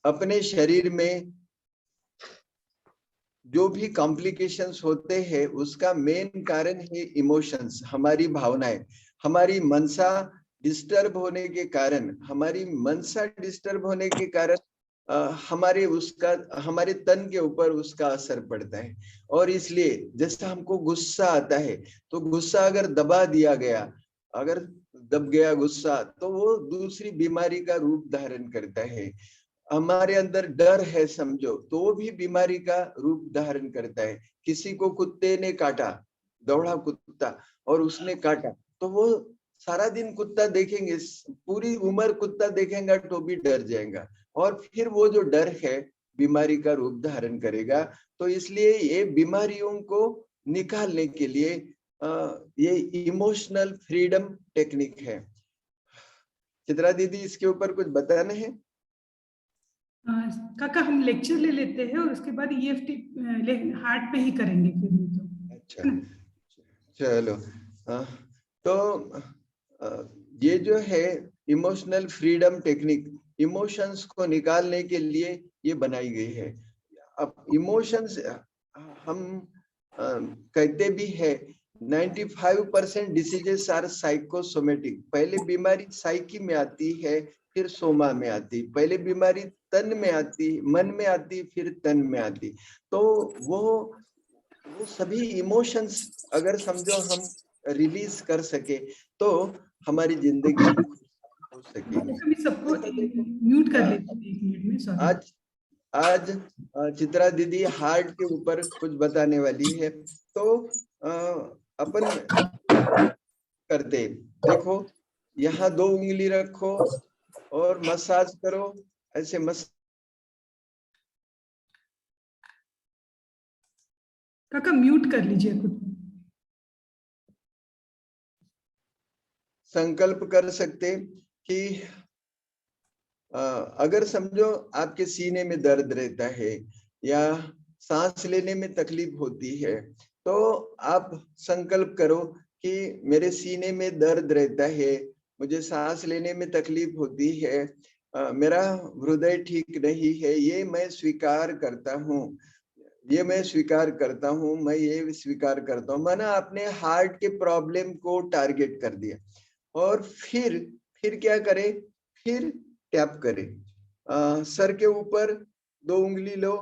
अपने शरीर में जो भी कॉम्प्लिकेशंस होते हैं उसका मेन कारण है इमोशंस, हमारी भावनाएं। हमारी मनसा डिस्टर्ब होने के कारण, हमारे तन के ऊपर उसका असर पड़ता है। और इसलिए जैसे हमको गुस्सा आता है, तो गुस्सा अगर दबा दिया गया, अगर दब गया गुस्सा, तो वो दूसरी बीमारी का रूप धारण करता है। हमारे अंदर डर है समझो, तो वो भी बीमारी का रूप धारण करता है। किसी को कुत्ते ने काटा, दौड़ा कुत्ता और उसने काटा, तो वो सारा दिन कुत्ता देखेंगे, पूरी उम्र कुत्ता देखेगा तो भी डर जाएगा, और फिर वो जो डर है बीमारी का रूप धारण करेगा। तो इसलिए ये बीमारियों को निकालने के लिए ये इमोशनल फ्रीडम टेक्निक है। चित्रा दीदी, इसके ऊपर कुछ बताना है? काका हम लेक्चर ले लेते हैं और उसके बाद EFT हार्ट पे ही करेंगे फिर तो। अच्छा, चलो। तो ये जो है इमोशनल फ्रीडम टेक्निक, इमोशंस को निकालने के लिए ये बनाई गई है। अब इमोशंस हम कहते भी है 95% डिसीजेस आर साइकोसोमेटिक। पहले बीमारी साइकी में आती है, फिर सोमा में आती। पहले बीमारी तन में आती, मन में आती, फिर तन में आती। तो वो सभी इमोशंस अगर समझो हम रिलीज कर सके तो हमारी जिंदगी हो सकेगी। सबको म्यूट कर लेते हैं 1 मिनट में, सॉरी। आज चित्रा दीदी हार्ट के ऊपर कुछ बताने वाली है। तो अपन करते, देखो यहाँ 2 उंगली रखो और मसाज करो, ऐसे काका म्यूट कर लीजिए खुद। संकल्प कर सकते कि अगर समझो आपके सीने में दर्द रहता है या सांस लेने में तकलीफ होती है, तो आप संकल्प करो कि मेरे सीने में दर्द रहता है, मुझे सांस लेने में तकलीफ होती है, मेरा हृदय ठीक नहीं है, ये मैं स्वीकार करता हूँ, ये मैं स्वीकार करता हूँ, मैं ये स्वीकार करता हूँ। मैंने अपने हार्ट के प्रॉब्लम को टारगेट कर दिया। और फिर क्या करे, फिर टैप करे, सर के ऊपर 2 उंगली लो,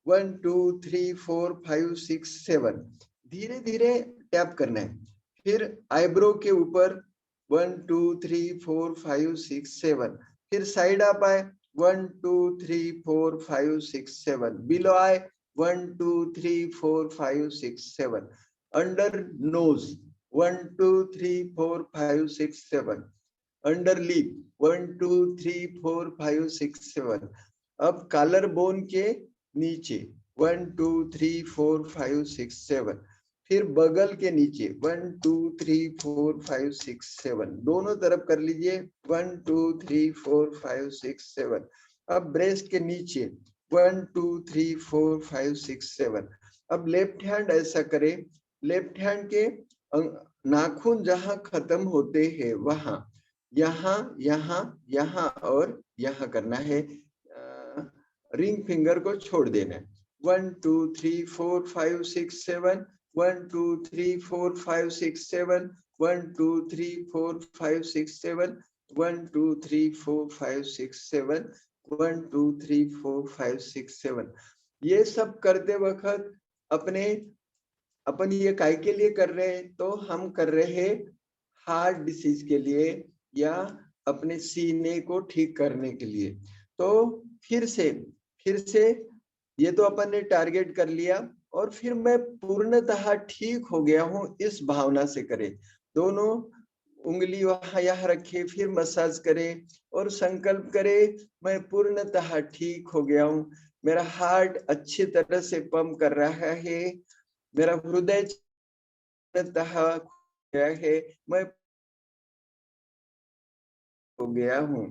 1 2 3 4 5 6 7, धीरे धीरे टैप करना है। फिर आईब्रो के ऊपर 1 2 3 4 5 6 7, फिर साइड अप आए 1 2 3 4 5 6 7, बिलो आए 1 2 3 4 5 6 7, अंडर नोज 1 2 3 4 5 6 7, अंडर लिप 1 2 3 4 5 6 7। अब कॉलर बोन के नीचे 1 2 3 4 5 6 7, फिर बगल के नीचे 1 2 3 4 5 6 7, दोनों तरफ कर लीजिए 1 2 3 4 5 6 7। अब ब्रेस्ट के नीचे 1 2 3 4 5 6 7। अब लेफ्ट हैंड ऐसा करे, लेफ्ट हैंड के नाखून जहां खत्म होते हैं वहां, यहाँ यहाँ यहाँ और यहाँ करना है, रिंग फिंगर को छोड़ देना है। 1 2 3 4 5 6 7, 1 2 3 4 5 6 7, 1 2 3 4 5 6 7, 1 2 3 4 5 6 7, 1 2 3 4 5 6 7। ये सब करते वक्त अपन ये काय के लिए कर रहे हैं? तो हम कर रहे हैं हार्ट डिसीज के लिए या अपने सीने को ठीक करने के लिए। तो फिर से ये तो अपन ने टारगेट कर लिया, और फिर मैं पूर्णतः ठीक हो गया हूं इस भावना से करें। दोनों उंगली वहां यहाँ रखे, फिर मसाज करें और संकल्प करें मैं पूर्णतः ठीक हो गया हूं, मेरा हार्ट अच्छी तरह से पंप कर रहा है, मेरा हृदय गया है, मैं हो गया हूं।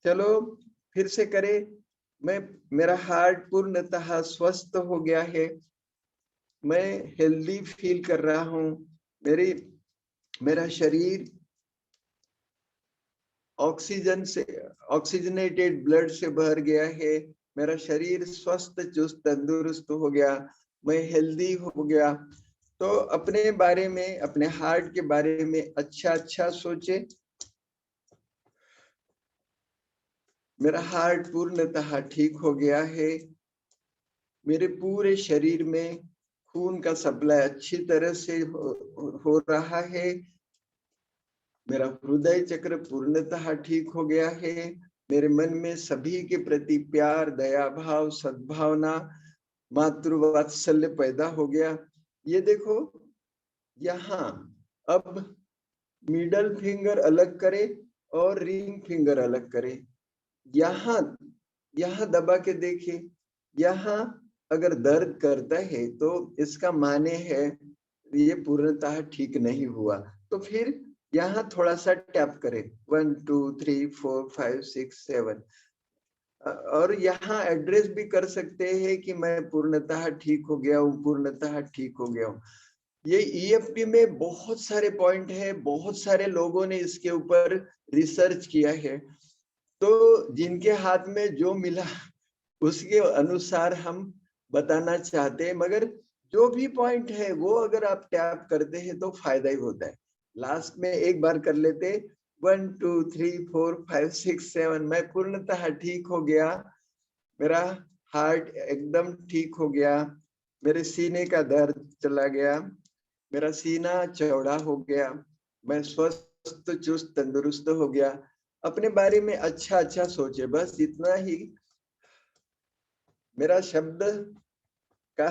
चलो फिर से करें, मेरा हार्ट पूर्णतः स्वस्थ हो गया है, मैं हेल्दी फील कर रहा हूं, मेरा शरीर ऑक्सीजन से, ऑक्सीजनेटेड ब्लड से भर गया है, मेरा शरीर स्वस्थ चुस्त तंदुरुस्त हो गया, मैं हेल्दी हो गया। तो अपने बारे में, अपने हार्ट के बारे में अच्छा अच्छा सोचे। मेरा हार्ट पूर्णतः ठीक हो गया है, मेरे पूरे शरीर में खून का सप्लाई अच्छी तरह से हो रहा है, मेरा हृदय चक्र पूर्णतः ठीक हो गया है, मेरे मन में सभी के प्रति प्यार, दया भाव, सद्भावना, मातृवात्सल्य पैदा हो गया। ये देखो यहाँ अब मिडल फिंगर अलग करे और रिंग फिंगर अलग करे। यहाँ दबा के देखे, यहाँ अगर दर्द करता है तो इसका माने है ये पूर्णतः ठीक नहीं हुआ। तो फिर यहाँ थोड़ा सा टैप करें, 1 2 3 4 5 6 7, और यहाँ एड्रेस भी कर सकते हैं कि मैं पूर्णतः ठीक हो गया हूँ, पूर्णतः ठीक हो गया हूँ। ये EFT में बहुत सारे पॉइंट है, बहुत सारे लोगों ने इसके ऊपर रिसर्च किया है। तो जिनके हाथ में जो मिला उसके अनुसार हम बताना चाहते हैं, मगर जो भी पॉइंट है वो अगर आप टैप करते हैं तो फायदा ही होता है। लास्ट में एक बार कर लेते, 1 2 3 4 5 6 7, मैं पूर्णतः ठीक हो गया, मेरा हार्ट एकदम ठीक हो गया, मेरे सीने का दर्द चला गया, मेरा सीना चौड़ा हो गया, मैं स्वस्थ चुस्त तंदुरुस्त हो गया। अपने बारे में अच्छा अच्छा सोचे, बस इतना ही। मेरा शब्द का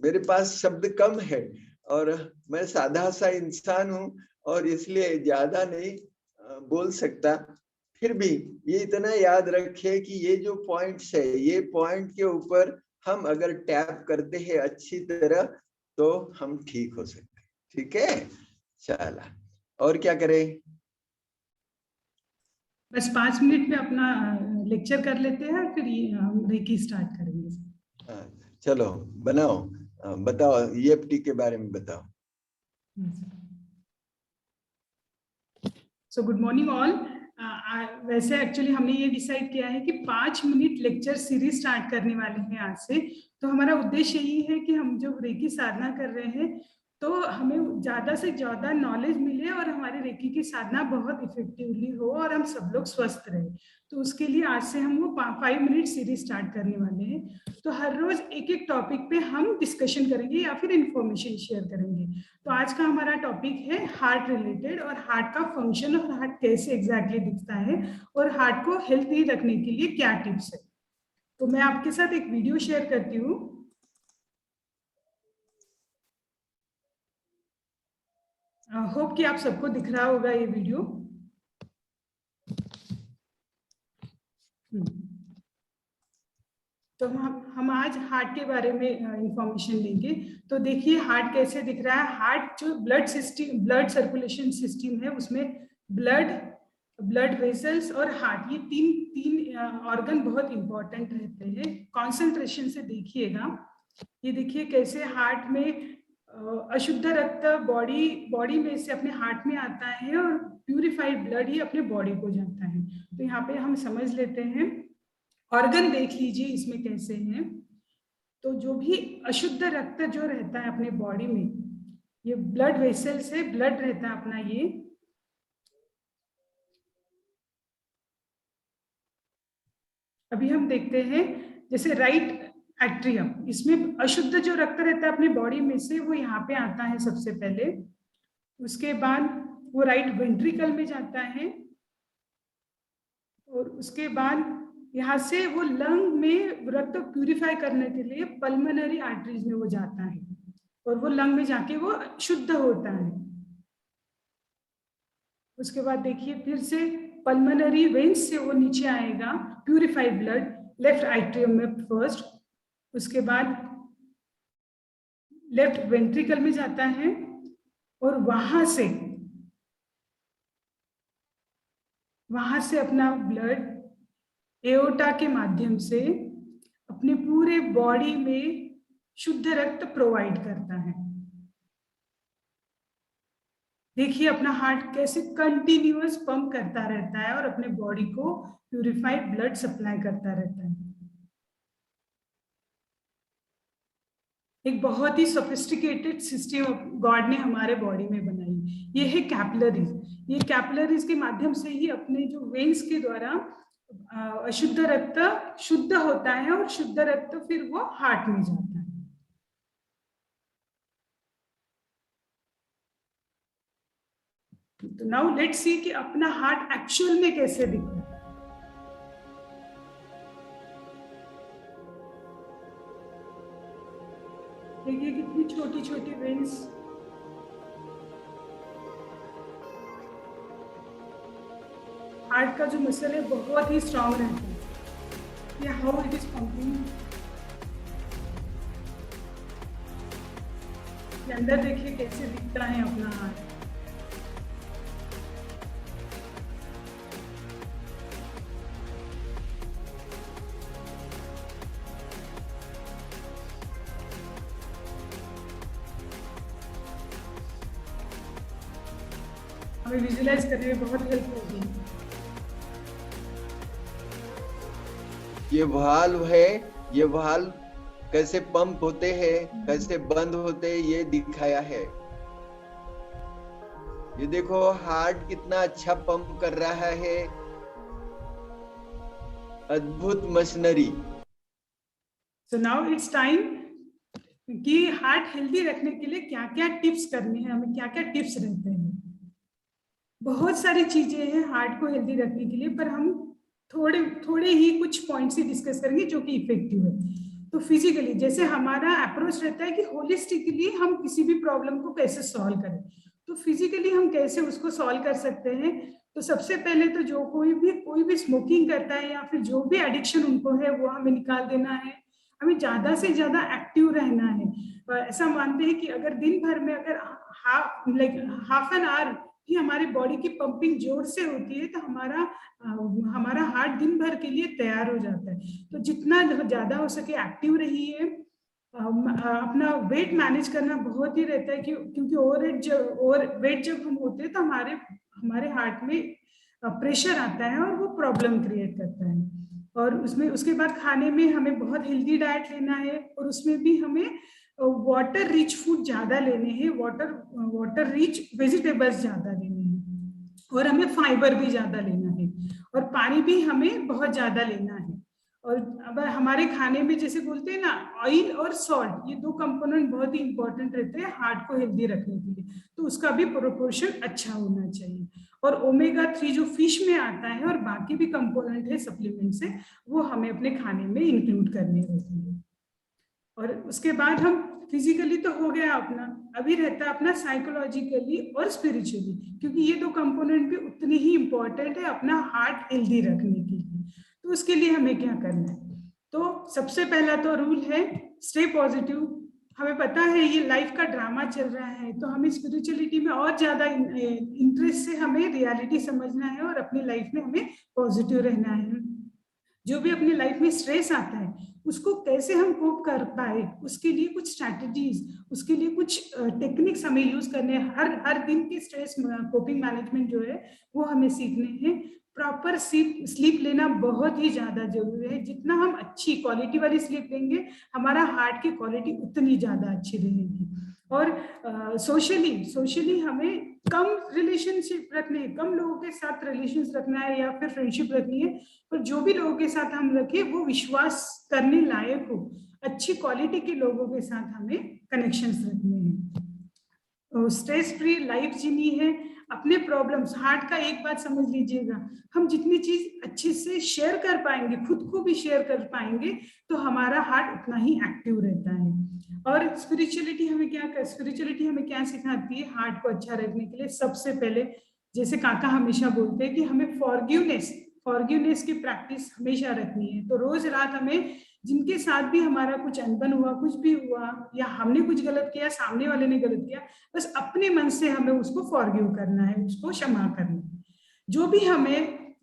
मेरे पास शब्द कम है और मैं सादा सा इंसान हूँ और इसलिए ज्यादा नहीं बोल सकता। फिर भी ये इतना याद रखे कि ये जो पॉइंट्स है, ये पॉइंट के ऊपर हम अगर टैप करते हैं अच्छी तरह तो हम ठीक हो सकते हैं। ठीक है, चला और क्या करें? बस 5 मिनट में अपना लेक्चर कर लेते हैं, फिर हम रेकी स्टार्ट करेंगे। चलो बनाओ, बताओ EFT के बारे में बताओ। So good morning all. वैसे एक्चुअली हमने ये डिसाइड किया है कि 5 मिनट लेक्चर सीरीज स्टार्ट करने वाले हैं आज से। तो हमारा उद्देश्य यही है कि हम जो रेकी साधना कर रहे हैं तो हमें ज़्यादा से ज़्यादा नॉलेज मिले और हमारी रेकी की साधना बहुत इफेक्टिवली हो और हम सब लोग स्वस्थ रहे। तो उसके लिए आज से हम वो 5 मिनट सीरीज स्टार्ट करने वाले हैं। तो हर रोज एक एक टॉपिक पे हम डिस्कशन करेंगे या फिर इंफॉर्मेशन शेयर करेंगे। तो आज का हमारा टॉपिक है हार्ट रिलेटेड, और हार्ट का फंक्शन और हार्ट कैसे एग्जैक्टली दिखता है और हार्ट को हेल्थी रखने के लिए क्या टिप्स है। तो मैं आपके साथ एक वीडियो शेयर करती हूँ। होप कि आप सबको दिख रहा होगा ये वीडियो। तो हम आज हार्ट के बारे में इंफॉर्मेशन लेंगे। तो देखिए हार्ट कैसे दिख रहा है। हार्ट जो blood system, blood circulation system है, उसमें ब्लड वेसल्स और हार्ट, ये तीन ऑर्गन बहुत इंपॉर्टेंट रहते हैं। कॉन्सेंट्रेशन से देखिएगा, ये देखिए कैसे हार्ट में अशुद्ध रक्त बॉडी में से अपने हार्ट में आता है और प्यूरिफाइड ब्लड ही अपने बॉडी को जाता है। तो यहाँ पे हम समझ लेते हैं, ऑर्गन देख लीजिए इसमें कैसे हैं। तो जो भी अशुद्ध रक्त जो रहता है अपने बॉडी में, ये ब्लड वेसल से ब्लड रहता है अपना। ये अभी हम देखते हैं जैसे राइट एट्रियम, इसमें अशुद्ध जो रक्त रहता है अपने बॉडी में से वो यहाँ पे आता है सबसे पहले। उसके बाद वो राइट वेंट्रिकल में जाता है और उसके बाद यहाँ से वो लंग में रक्त प्यूरिफाई करने के लिए पल्मोनरी आर्टरीज में वो जाता है और वो लंग में जाके वो शुद्ध होता है। उसके बाद देखिए फिर से पल्मोनरी वेन्स से वो नीचे आएगा प्यूरिफाइड ब्लड लेफ्ट एट्रियम में फर्स्ट, उसके बाद लेफ्ट वेंट्रिकल में जाता है और वहां से अपना ब्लड एओर्टा के माध्यम से अपने पूरे बॉडी में शुद्ध रक्त प्रोवाइड करता है। देखिए अपना हार्ट कैसे कंटिन्यूअस पंप करता रहता है और अपने बॉडी को प्यूरिफाइड ब्लड सप्लाई करता रहता है। एक बहुत ही सोफिस्टिकेटेड सिस्टम गॉड ने हमारे बॉडी में बनाई। ये है कैपिलरीज। ये कैपिलरीज के माध्यम से ही अपने जो वेन्स के द्वारा अशुद्ध रक्त शुद्ध होता है और शुद्ध रक्त फिर वो हार्ट में जाता है। तो नाउ लेट्स सी कि अपना हार्ट एक्चुअल में कैसे दिखता है। देखिए कितनी छोटी छोटी वेन्स, हार्ट का जो मसल है बहुत ही स्ट्रांग रहता है। ये हाउ इट इज पंपिंग। अंदर देखिए कैसे दिखता है अपना हार्ट। हमें विजुअलाइज करने में बहुत हेल्प होगी। ये वाल्व है, ये वाल्व कैसे पंप होते हैं, कैसे बंद होते हैं, ये दिखाया है। ये देखो हार्ट कितना अच्छा पंप कर रहा है, अद्भुत machinery. So now it's time कि हार्ट हेल्दी रखने के लिए क्या क्या टिप्स करने हैं, हमें क्या क्या टिप्स रहते हैं। बहुत सारी चीजें हैं हार्ट को हेल्दी रखने के लिए, पर हम थोड़े ही कुछ पॉइंट्स ही डिस्कस करेंगे जो कि इफेक्टिव है। तो फिजिकली जैसे हमारा अप्रोच रहता है कि होलिस्टिकली हम किसी भी प्रॉब्लम को कैसे सॉल्व करें, तो फिजिकली हम कैसे उसको सॉल्व कर सकते हैं। तो सबसे पहले तो जो कोई भी स्मोकिंग करता है या फिर जो भी एडिक्शन उनको है वो हमें निकाल देना है। हमें ज्यादा से ज्यादा एक्टिव रहना है। ऐसा मानते हैं कि अगर दिन भर में अगर हाफ एन आवर ही हमारे बॉडी की पंपिंग जोर से होती है तो हमारा हार्ट दिन भर के लिए तैयार हो जाता है। तो जितना ज्यादा हो सके एक्टिव रहिए। अपना वेट मैनेज करना बहुत ही रहता है क्योंकि ओवर वेट जब हम होते हैं तो हमारे हार्ट में प्रेशर आता है और वो प्रॉब्लम क्रिएट करता है। और उसके बाद खाने में हमें बहुत हेल्दी डाइट लेना है और उसमें भी हमें वाटर रिच फूड ज्यादा लेने हैं, वाटर रिच वेजिटेबल्स ज्यादा लेने हैं और हमें फाइबर भी ज्यादा लेना है और पानी भी हमें बहुत ज्यादा लेना है। और अब हमारे खाने में जैसे बोलते हैं ना, ऑयल और सॉल्ट, ये दो कंपोनेंट बहुत ही इंपॉर्टेंट रहते हैं हार्ट को हेल्दी रखने के लिए, तो उसका भी प्रोपोर्शन अच्छा होना चाहिए। और ओमेगा 3 जो फिश में आता है और बाकी भी कंपोनेंट है सप्लीमेंट से, वो हमें अपने खाने में इंक्लूड करने रहते हैं। और उसके बाद हम फिजिकली तो हो गया अपना, अभी रहता है अपना साइकोलॉजिकली और स्पिरिचुअली, क्योंकि ये दो कंपोनेंट भी उतने ही इंपॉर्टेंट है अपना हार्ट हेल्दी रखने के लिए। तो उसके लिए हमें क्या करना है, तो सबसे पहला तो रूल है स्टे पॉजिटिव। हमें पता है ये लाइफ का ड्रामा चल रहा है, तो हमें स्पिरिचुअलिटी में और ज्यादा इंटरेस्ट से हमें रियलिटी समझना है और अपनी लाइफ में हमें पॉजिटिव रहना है। जो भी अपनी लाइफ में स्ट्रेस आता है उसको कैसे हम कोप कर पाए, उसके लिए कुछ स्ट्रैटेजीज, उसके लिए कुछ टेक्निक्स हमें यूज करने हैं। हर दिन की स्ट्रेस कोपिंग मैनेजमेंट जो है वो हमें सीखने हैं। प्रॉपर स्लीप लेना बहुत ही ज्यादा जरूरी है। जितना हम अच्छी क्वालिटी वाली स्लीप लेंगे हमारा हार्ट की क्वालिटी उतनी ज्यादा अच्छी रहेगी। और सोशली हमें कम रिलेशनशिप रखने हैं, कम लोगों के साथ रिलेशन रखना है या फिर फ्रेंडशिप रखनी है, पर जो भी लोगों के साथ हम रखें वो विश्वास करने लायक हो, अच्छी क्वालिटी के लोगों के साथ हमें कनेक्शंस रखने हैं। स्ट्रेस फ्री लाइफ जीनी है। अपने प्रॉब्लम्स, हार्ट का एक बात समझ लीजिएगा, हम जितनी चीज अच्छे से शेयर कर पाएंगे, खुद को भी शेयर कर पाएंगे, तो हमारा हार्ट उतना ही एक्टिव रहता है। और स्पिरिचुअलिटी हमें क्या सिखाती है हार्ट को अच्छा रखने के लिए। सबसे पहले जैसे काका हमेशा बोलते हैं कि हमें फॉरगिवनेस की प्रैक्टिस हमेशा रखनी है। तो रोज रात हमें जिनके साथ भी हमारा कुछ अनबन हुआ, कुछ भी हुआ, या हमने कुछ गलत किया, सामने वाले ने गलत किया, बस अपने मन से हमें उसको फॉरगिव करना है, उसको क्षमा करना है।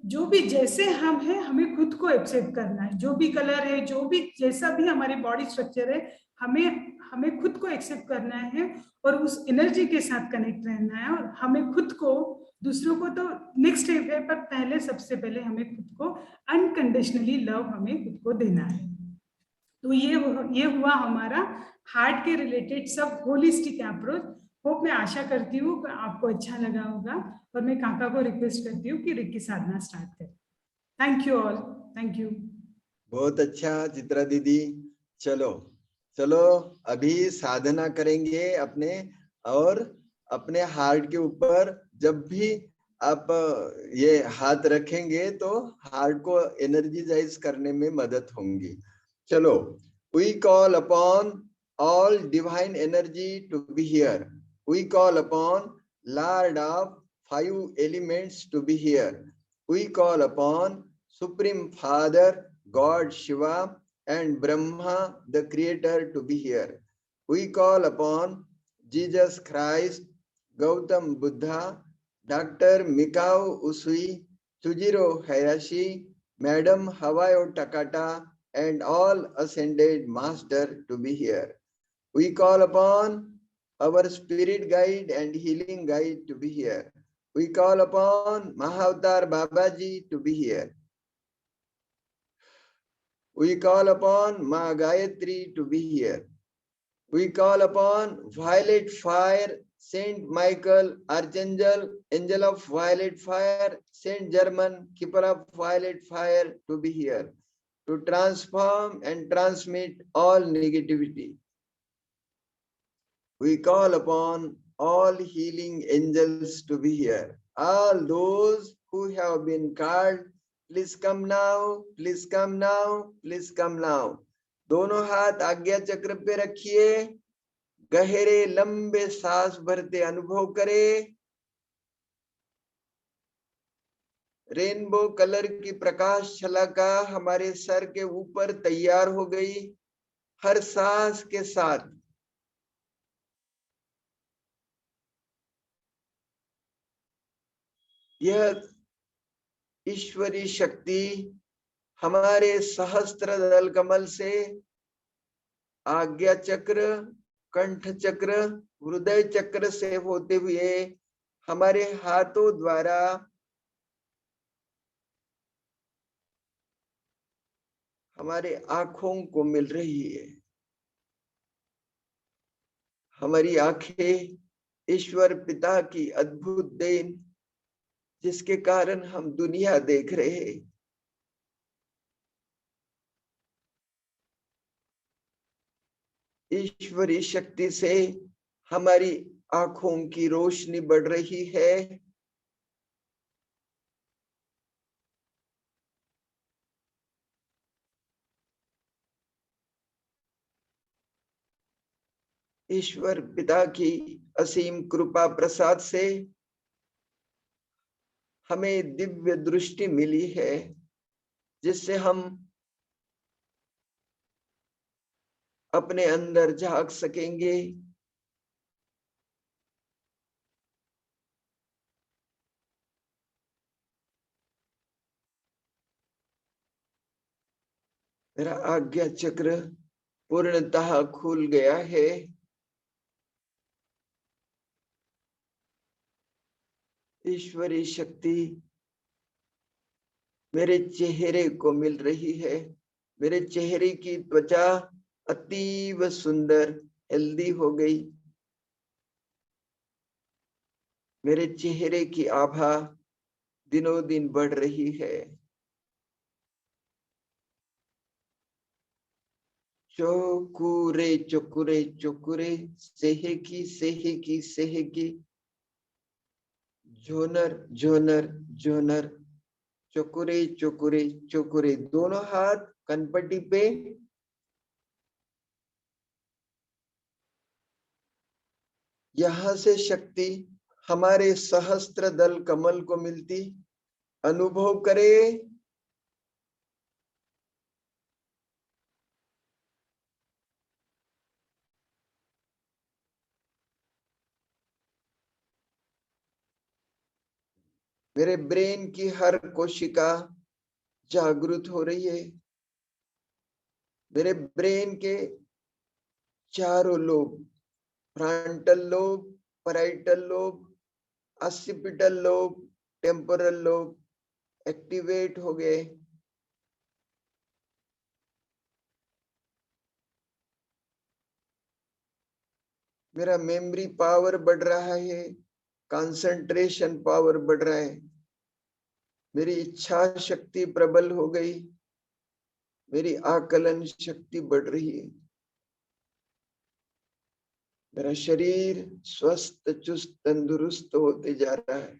जो भी जैसे हम हैं हमें खुद को एक्सेप्ट करना है। जो भी कलर है, जो भी जैसा भी हमारी बॉडी स्ट्रक्चर है, हमें खुद को एक्सेप्ट करना है और उस एनर्जी के साथ कनेक्ट रहना है, और हमें खुद को, दूसरों को तो नेक्स्ट स्टेप है, पर पहले सबसे पहले हमें खुद को अनकंडीशनली लव हमें खुद को देना है। तो ये हुआ हमारा हार्ट के रिलेटेड सब होलिस्टिक अप्रोच। होप, मैं आशा करती हूँ कि आपको अच्छा लगा होगा, और मैं काका को रिक्वेस्ट करती हूँ कि रिक्की साधना स्टार्ट करें। Thank you all, thank you. बहुत अच्छा चित्रा दीदी। चलो चलो अभी साधना करेंगे अपने, और अपने हार्ट के ऊपर जब भी आप ये हाथ रखेंगे तो हार्ट को एनर्जाइज करने में मदद होंगी। चलो, we call upon all divine energy to be here. We call upon lord of 5 elements to be here. We call upon supreme father God Shiva and Brahma, the creator, to be here. We call upon Jesus Christ, Gautam Buddha, Dr. Mikao Usui, Tsujiro Hayashi, Madam Hawayo Takata, and all ascended master to be here. We call upon our spirit guide and healing guide to be here. We call upon Mahavatar Babaji to be here. We call upon Ma Gayatri to be here. We call upon Violet Fire, Saint Michael, Archangel, Angel of Violet Fire, Saint German, Keeper of Violet Fire to be here, to transform and transmit all negativity. We call upon all healing angels to be here. All those who have been called, please come now, please come now, please come now. दोनों हाथ आज्ञा चक्र पे रखिए, गहरे लंबे सांस भरते अनुभव करें। रेनबो कलर की प्रकाश छलाका हमारे सर के ऊपर तैयार हो गई। हर सांस के साथ यह ईश्वरी शक्ति हमारे सहस्त्र दल कमल से आज्ञा चक्र, कंठ चक्र, हृदय चक्र से होते हुए हमारे हाथों द्वारा हमारे आंखों को मिल रही है। हमारी आंखें ईश्वर पिता की अद्भुत देन, जिसके कारण हम दुनिया देख रहे हैं। ईश्वरी शक्ति से हमारी आंखों की रोशनी बढ़ रही है। ईश्वर पिता की असीम कृपा प्रसाद से हमें दिव्य दृष्टि मिली है, जिससे हम अपने अंदर झांक सकेंगे। मेरा आज्ञा चक्र पूर्णतः खुल गया है। ईश्वरी शक्ति मेरे चेहरे को मिल रही है। मेरे चेहरे की त्वचा अतीव सुंदर, हेल्दी हो गई। मेरे चेहरे की आभा दिनों दिन बढ़ रही है। चोकुरे चोकुरे चोकुरे, सेहेकी सेहेकी सेहेकी, झोनर झोनर झोनर, चोकुरे चोकुरे चोकुरे। दोनों हाथ कनपट्टी पे। यहां से शक्ति हमारे सहस्त्र दल कमल को मिलती। अनुभव करे। मेरे ब्रेन की हर कोशिका जागृत हो रही है। मेरे ब्रेन के चारों lobe, frontal lobe, parietal lobe, occipital lobe, temporal lobe activate हो गए। मेरा मेमोरी पावर बढ़ रहा है, कंसंट्रेशन पावर बढ़ रहा है, मेरी इच्छा शक्ति प्रबल हो गई, मेरी आकलन शक्ति बढ़ रही है, मेरा शरीर स्वस्थ चुस्त तंदुरुस्त होते जा रहा है।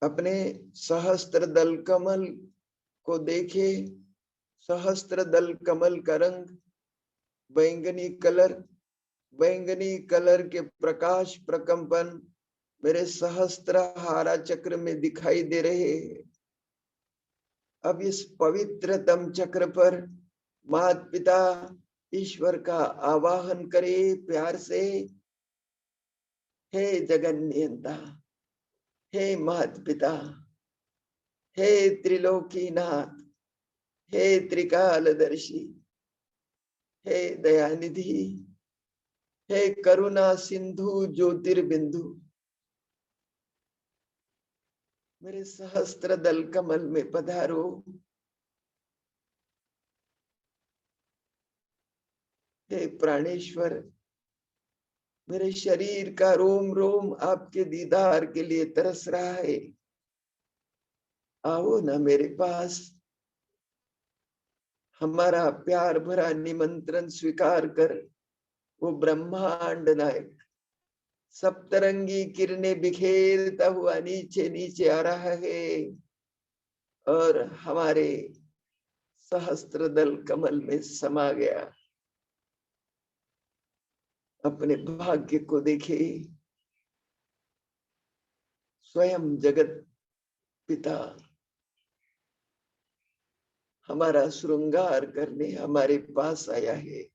अपने सहस्त्र दल कमल को देखे। सहस्त्र दल कमल का रंग बैंगनी कलर, बैंगनी कलर के प्रकाश प्रकंपन मेरे सहस्त्रहारा चक्र में दिखाई दे रहे हैं। अब इस पवित्रतम चक्र पर माता पिता ईश्वर का आवाहन करे प्यार से। हे जगन्नियंता, हे माता पिता, हे त्रिलोकीनाथ, हे त्रिकालदर्शी, हे दयानिधि, हे करुणा सिंधु ज्योतिर्बिंदु, मेरे सहस्त्र दल कमल में पधारो। हे प्राणेश्वर, मेरे शरीर का रोम रोम आपके दीदार के लिए तरस रहा है। आओ ना मेरे पास, हमारा प्यार भरा निमंत्रण स्वीकार कर। वो ब्रह्मांड नायक सप्तरंगी किरणें बिखेरता हुआ नीचे नीचे आ रहा है और हमारे सहस्त्र दल कमल में समा गया। अपने भाग्य को देखे, स्वयं जगत पिता हमारा श्रृंगार करने हमारे पास आया है।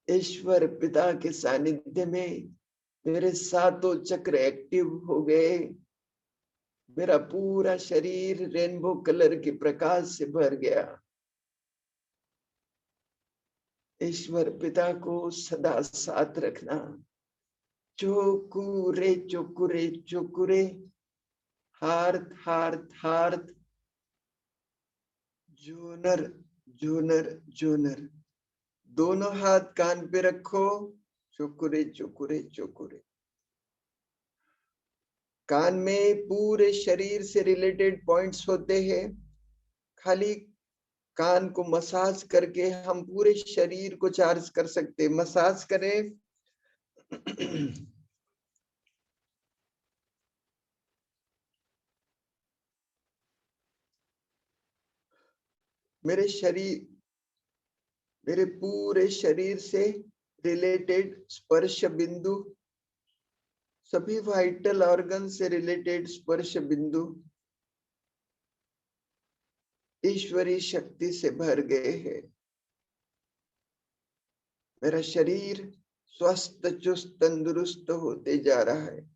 ईश्वर पिता के सानिध्य में मेरे सातों चक्र एक्टिव हो गए। मेरा पूरा शरीर रेनबो कलर के प्रकाश से भर गया। ईश्वर पिता को सदा साथ रखना। चोकुरे चोकुरे चोकुरे, हार्थ हार्थ हार्थ, जोनर जोनर जोनर। दोनों हाथ कान पे रखो। चोकुरे चोकुरे चोकुरे। कान में पूरे शरीर से रिलेटेड पॉइंट्स होते हैं। खाली कान को मसाज करके हम पूरे शरीर को चार्ज कर सकते हैं। मसाज करें। मेरे शरीर, मेरे पूरे शरीर से रिलेटेड स्पर्श बिंदु, सभी वाइटल ऑर्गन से रिलेटेड स्पर्श बिंदु ईश्वरी शक्ति से भर गए हैं। मेरा शरीर स्वस्थ चुस्त तंदुरुस्त होते जा रहा है।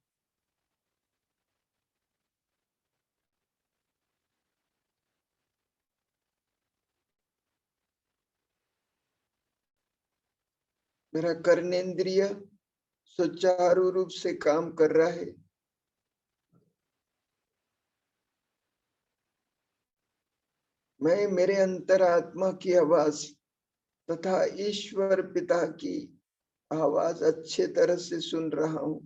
मेरा कर्नेंद्रिय सुचारू रूप से काम कर रहा है। मैं मेरे अंतरात्मा की आवाज तथा ईश्वर पिता की आवाज अच्छे तरह से सुन रहा हूं।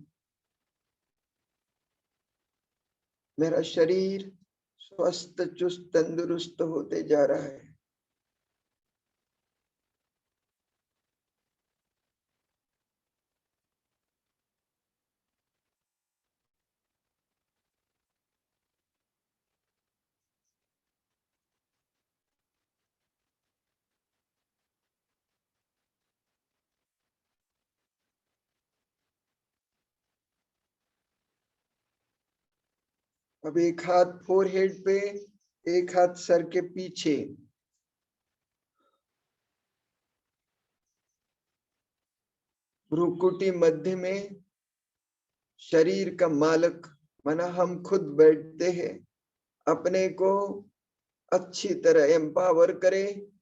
मेरा शरीर स्वस्थ चुस्त तंदुरुस्त होते जा रहा है। अब एक हाथ फोरहेड पे, एक हाथ सर के पीछे। भ्रुकुटी मध्य में शरीर का मालक माना हम खुद बैठते हैं, अपने को अच्छी तरह एम्पावर करें।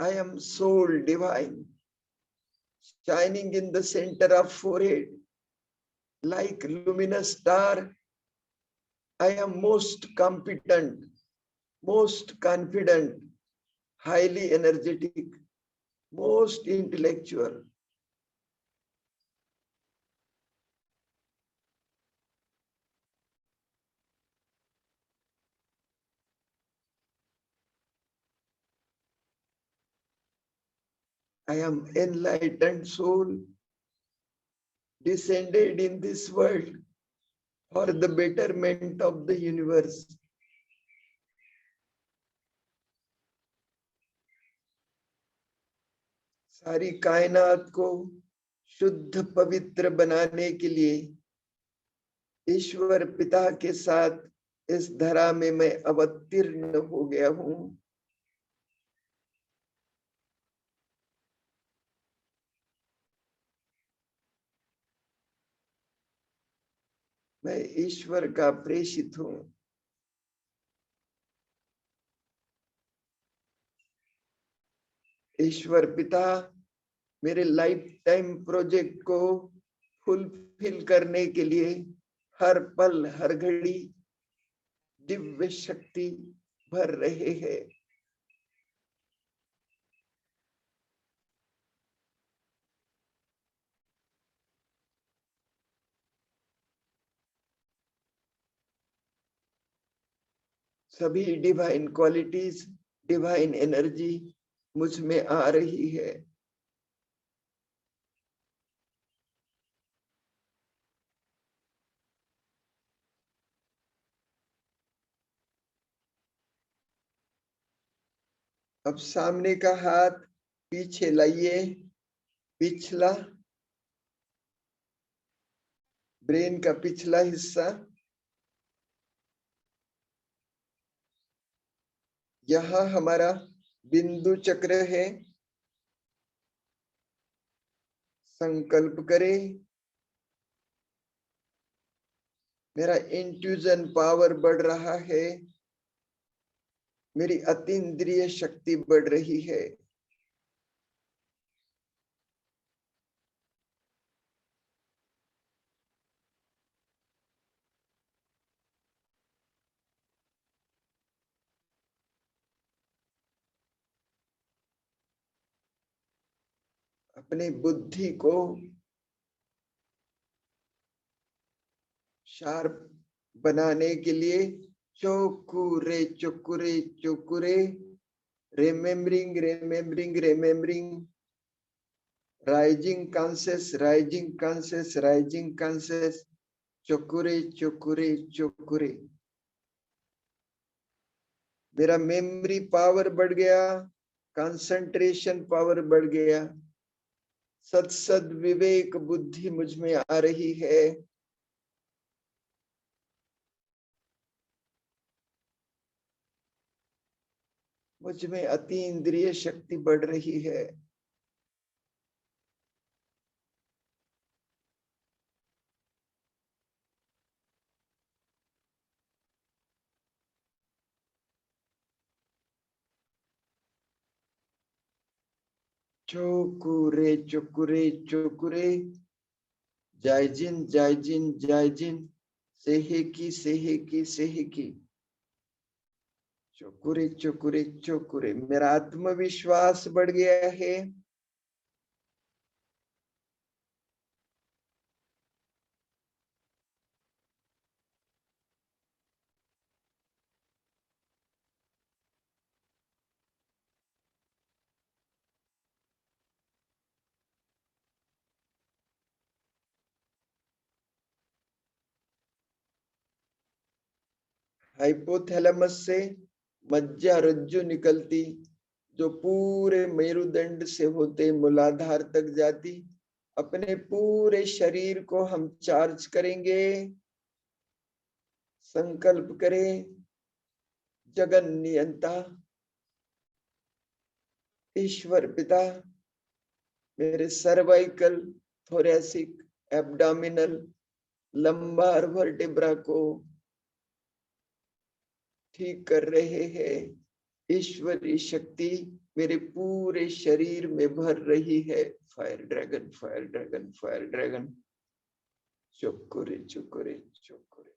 I am soul divine, shining in the center of forehead, like luminous star. I am most competent, most confident, highly energetic, most intellectual. I am enlightened soul, descended in this world for the betterment of the universe. सारी कायनात को शुद्ध पवित्र बनाने के लिए ईश्वर पिता के साथ इस धरा में मैं अवतीर्ण हो गया हूं। मैं ईश्वर का प्रेषित हूं। ईश्वर पिता मेरे लाइफ टाइम प्रोजेक्ट को फुलफिल करने के लिए हर पल हर घड़ी दिव्य शक्ति भर रहे हैं। सभी डिवाइन क्वालिटीज, डिवाइन एनर्जी मुझ में आ रही है। अब सामने का हाथ पीछे लाइए, पिछला ब्रेन का पिछला हिस्सा, यहाँ हमारा बिंदु चक्र है। संकल्प करें, मेरा इंट्यूजन पावर बढ़ रहा है, मेरी अतीन्द्रिय शक्ति बढ़ रही है। अपनी बुद्धि को शार्प बनाने के लिए चोकुरे चोकुरे चोकुरे, remembering remembering remembering, rising conscious rising conscious rising conscious, चोकुरे चोकुरे चोकुरे। मेरा मेमोरी पावर बढ़ गया, कंसंट्रेशन पावर बढ़ गया, सत सद विवेक बुद्धि मुझ में आ रही है। मुझ में अतीन्द्रिय शक्ति बढ़ रही है। चोकुरे चोकुरे चोकुरे, जायजिन जायजिन जायजिन, सेहेकी सेहेकी सेहेकी, चोकुरे चोकुरे चोकुरे। मेरा आत्मविश्वास बढ़ गया है। हाइपोथैलेमस से मज्जारज्जु निकलती, जो पूरे मेरुदंड से होते मूलाधार तक जाती। अपने पूरे शरीर को हम चार्ज करेंगे। संकल्प करें, जगन नियंता ईश्वर पिता मेरे cervical, thoracic, abdominal, lumbar vertebra को ठीक कर रहे हैं। ईश्वरी शक्ति मेरे पूरे शरीर में भर रही है। Fire dragon, fire dragon, fire dragon. चुकुरे चुकुरे चुकुरे।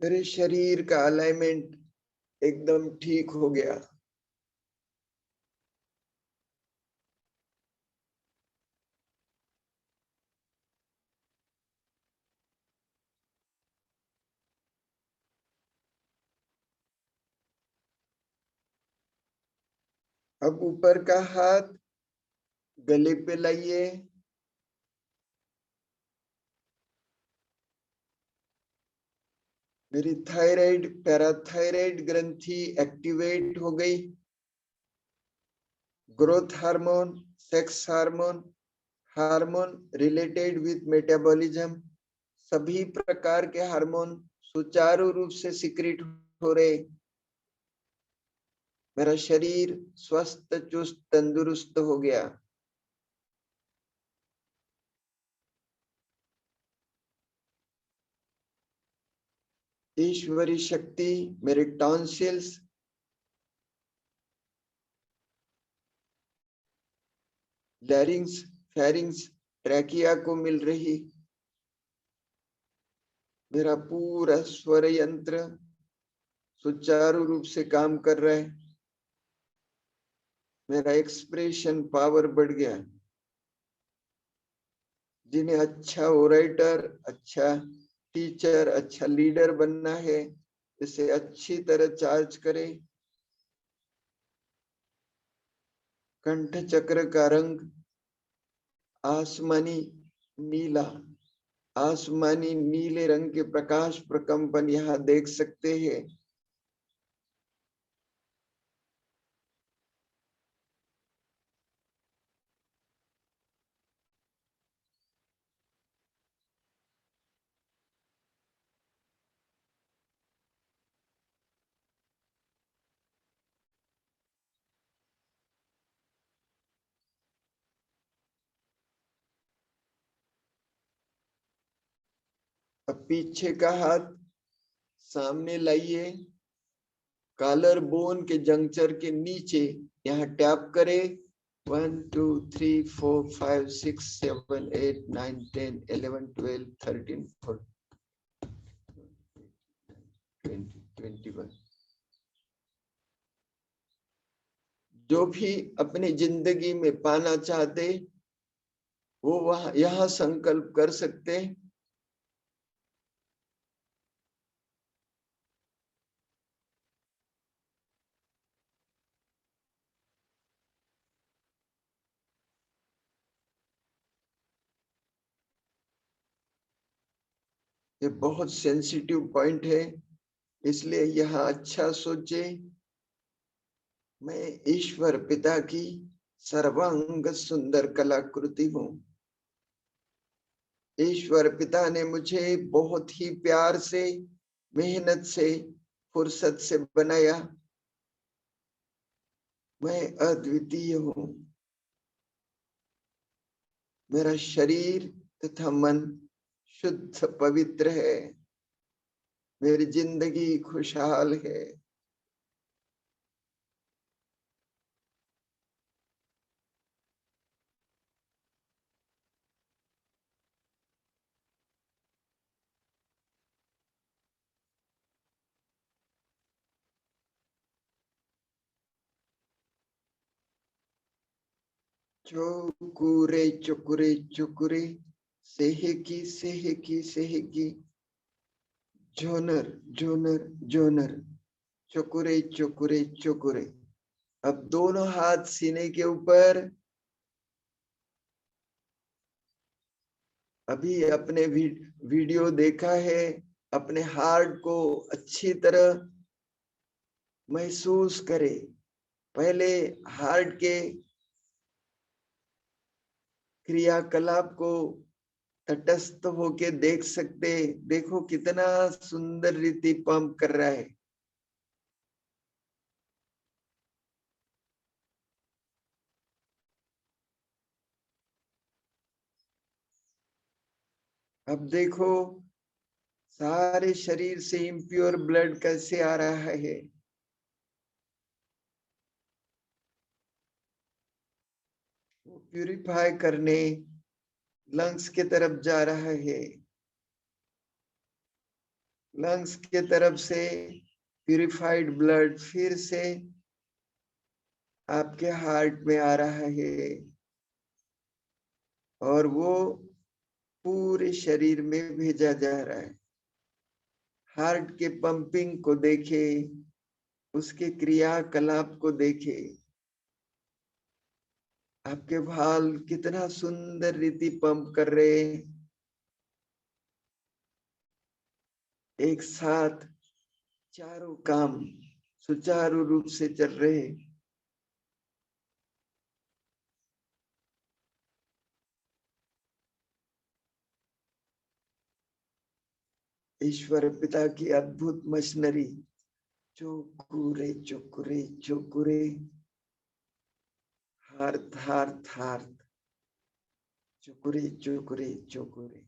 मेरे शरीर का अलाइनमेंट एकदम ठीक हो गया। अब ऊपर का हाथ गले पे लाइए। मेरी थायराइड, पैराथायराइड ग्रंथि एक्टिवेट हो गई। Growth hormone, sex hormone, hormone related with metabolism, सभी प्रकार के हार्मोन सुचारू रूप से सिक्रिट हो रहे। मेरा शरीर स्वस्थ, चुस्त, तंदुरुस्त हो गया। ईश्वरी शक्ति मेरे टॉन्सिल्स, लैरिंग्स, फेरिंग्स, ट्रैकिया को मिल रही। मेरा पूरा स्वर यंत्र सुचारू रूप से काम कर रहा है। मेरा एक्सप्रेशन पावर बढ़ गया। जिन्हें अच्छा ओरेटर, अच्छा टीचर, अच्छा लीडर बनना है, इसे अच्छी तरह चार्ज करें। कंठ चक्र का रंग आसमानी नीला, आसमानी नीले रंग के प्रकाश प्रकंपन यहाँ देख सकते हैं। अब पीछे का हाथ सामने लाइए। कॉलर बोन के जंक्चर के नीचे यहाँ टैप करें। 1 2 3 4 5 6 7 8 9 10 11 12 13 14 20 21। जो भी अपनी जिंदगी में पाना चाहते वो वहां यहाँ संकल्प कर सकते। ये बहुत सेंसिटिव पॉइंट है, इसलिए यहाँ अच्छा सोचे। मैं ईश्वर पिता की सर्वांग सुंदर कलाकृति हूँ। ईश्वर पिता ने मुझे बहुत ही प्यार से, मेहनत से, फुर्सत से बनाया। मैं अद्वितीय हूँ। मेरा शरीर तथा मन शुद्ध पवित्र है। मेरी जिंदगी खुशहाल है। चुकुरे चुकुरे चुकुरे, सेहकी सेहकी सेहकी, जोनर जोनर जोनर, चुकुरे चुकुरे चुकुरे। अब दोनों हाथ सीने के ऊपर। अभी अपने वीडियो देखा है, अपने हार्ट को अच्छी तरह महसूस करें। पहले हार्ट के क्रियाकलाप को तटस्थ होके देख सकते। देखो कितना सुंदर रीति पंप कर रहा है। अब देखो सारे शरीर से इम्प्योर ब्लड कैसे आ रहा है। वो प्यूरिफाई करने लंग्स के तरफ जा रहा है। लंग्स के तरफ से प्यूरिफाइड ब्लड फिर से आपके हार्ट में आ रहा है और वो पूरे शरीर में भेजा जा रहा है। हार्ट के पंपिंग को देखे, उसके क्रियाकलाप को देखे। आपके भाल कितना सुंदर रीति पंप कर रहे हैं। एक साथ चारों काम सुचारू रूप से चल रहे हैं। ईश्वर पिता की अद्भुत मशीनरी। चोकुरे चोकुरे चोकुरे, हार्थ हार्थ हार्थ, चोकुरे चोकुरे चोकुरे।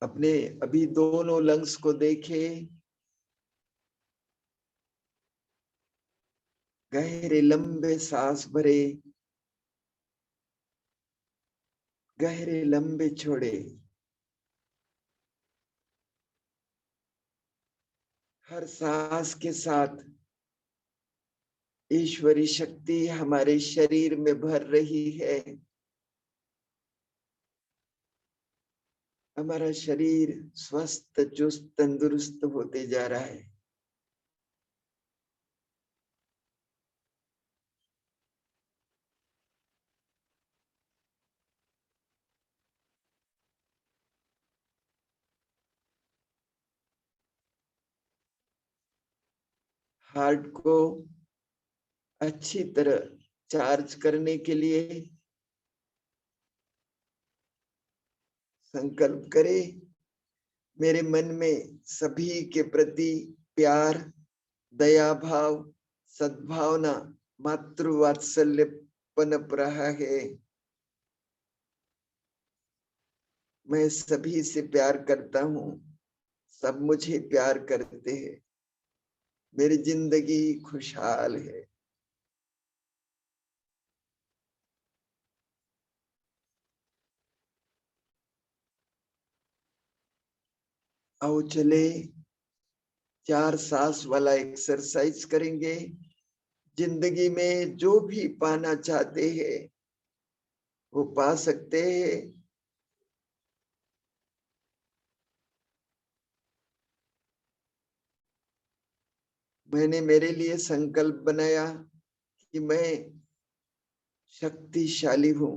अपने अभी दोनों लंग्स को देखे। गहरे लंबे सांस भरे, गहरे लंबे छोड़े। हर सांस के साथ ईश्वरी शक्ति हमारे शरीर में भर रही है। हमारा शरीर स्वस्थ चुस्त तंदुरुस्त होते जा रहा है। हार्ट को अच्छी तरह चार्ज करने के लिए संकल्प करें। मेरे मन में सभी के प्रति प्यार, दया भाव, सद्भावना, मातृवात्सल्य पनप रहा है। मैं सभी से प्यार करता हूँ, सब मुझे प्यार करते हैं। मेरी जिंदगी खुशहाल है। आओ चले 4 सांस वाला एक्सरसाइज करेंगे। जिंदगी में जो भी पाना चाहते हैं वो पा सकते हैं। मैंने मेरे लिए संकल्प बनाया कि मैं शक्तिशाली हूँ,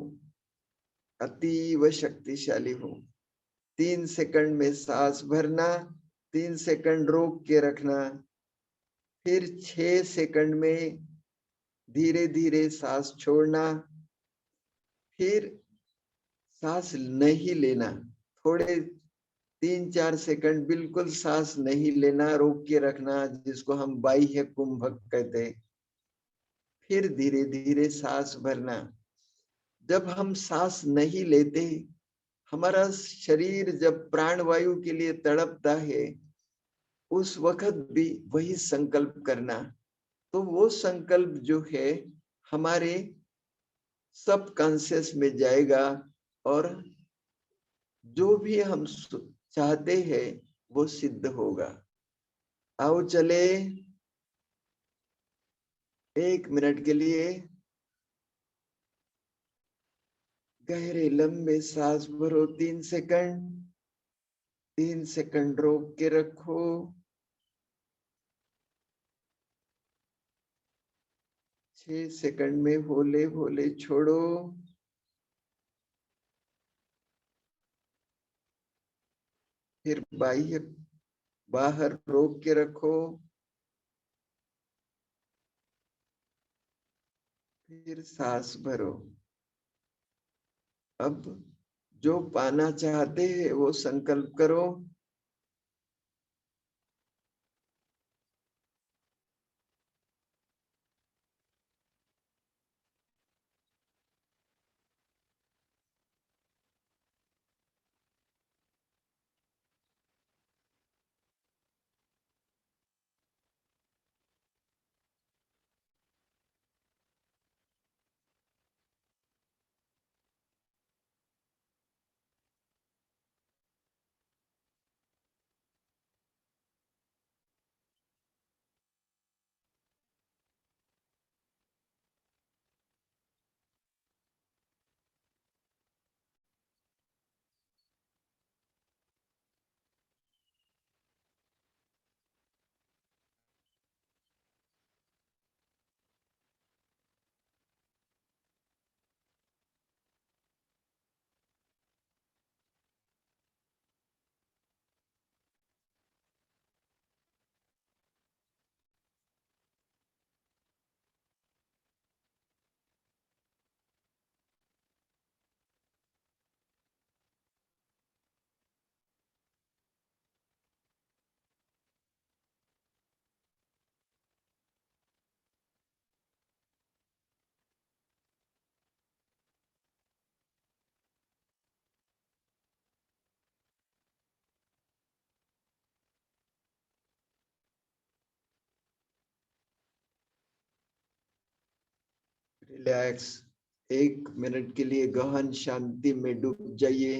अतीव शक्तिशाली हूँ। 3 सेकंड में सांस भरना, 3 सेकंड रोक के रखना, फिर 6 सेकंड में धीरे धीरे सांस छोड़ना, फिर सांस नहीं लेना। थोड़े 3-4 सेकंड बिल्कुल सांस नहीं लेना, रोक के रखना, जिसको हम बाह्य कुंभक कहते हैं। फिर धीरे धीरे सांस भरना। जब हम सांस नहीं लेते, हमारा शरीर जब प्राणवायु के लिए तड़पता है, उस वक्त भी वही संकल्प करना। तो वो संकल्प जो है हमारे सब कॉन्शियस में जाएगा और जो भी हम चाहते हैं वो सिद्ध होगा। आओ चले 1 मिनट के लिए गहरे लंबे सांस भरो 3 सेकंड, 3 सेकंड रोक के रखो। 6 सेकंड में होले होले छोड़ो। फिर बाह्य बाहर रोक के रखो। फिर सांस भरो। अब जो पाना चाहते हैं वो संकल्प करो। रिलैक्स। 1 मिनट के लिए गहन शांति में डूब जाइए।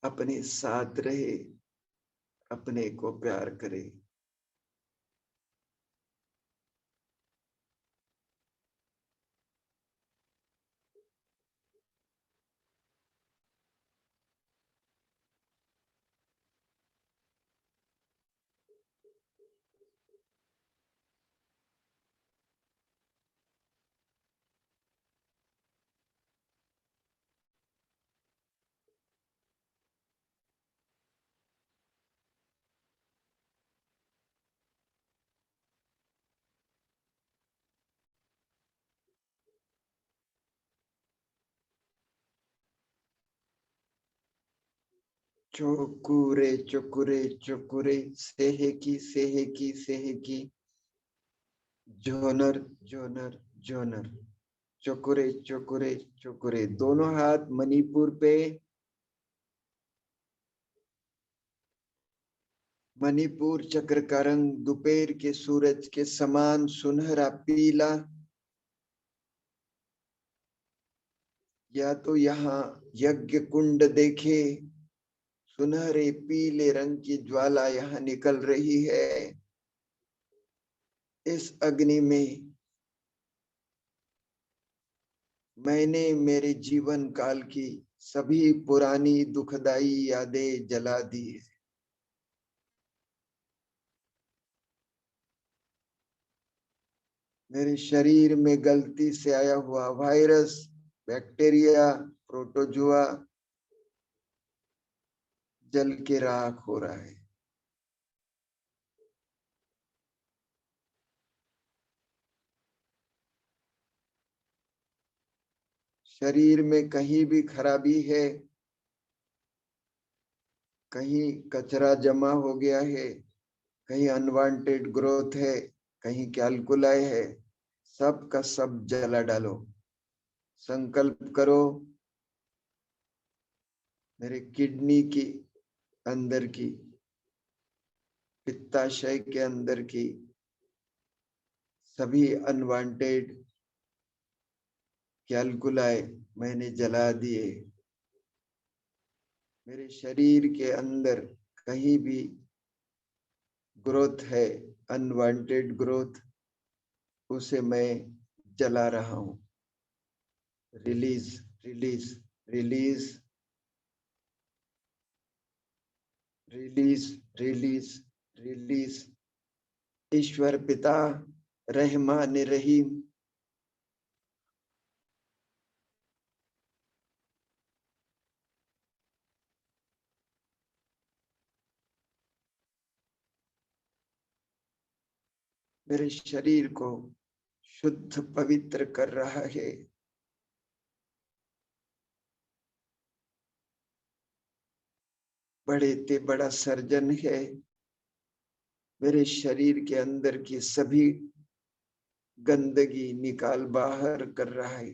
अपने साथ रहे, अपने को प्यार करे। चोकुरे चोकुरे चोकुरे, सेहेकी सेहेकी सेहेकी, जोनर जोनर जोनर, चोकुरे चोकुरे चोकुरे। दोनों हाथ मणिपुर पे। मणिपुर चक्र का रंग दोपहर के सूरज के समान सुनहरा पीला। या तो यहाँ यज्ञ कुंड देखे, सुनहरे पीले रंग की ज्वाला यहाँ निकल रही है। इस अग्नि में मैंने मेरे जीवन काल की सभी पुरानी दुखदाई यादें जला दी। मेरे शरीर में गलती से आया हुआ वायरस, बैक्टीरिया, प्रोटोजुआ जल के राख हो रहा है। शरीर में कहीं भी खराबी है, कहीं कचरा जमा हो गया है, कहीं अनवांटेड ग्रोथ है, कहीं कैलकुलाई है, सब का सब जला डालो। संकल्प करो, मेरे किडनी की अंदर की, पित्ताशय के अंदर की सभी अनवांटेड कैलकुलाई मैंने जला दिए। मेरे शरीर के अंदर कहीं भी ग्रोथ है, अनवांटेड ग्रोथ, उसे मैं जला रहा हूं। Release release release release release release. ईश्वर पिता रहमान रहीम, मेरे शरीर को शुद्ध पवित्र कर रहा है। बड़े ते बड़ा सर्जन है, मेरे शरीर के अंदर की सभी गंदगी निकाल बाहर कर रहा है।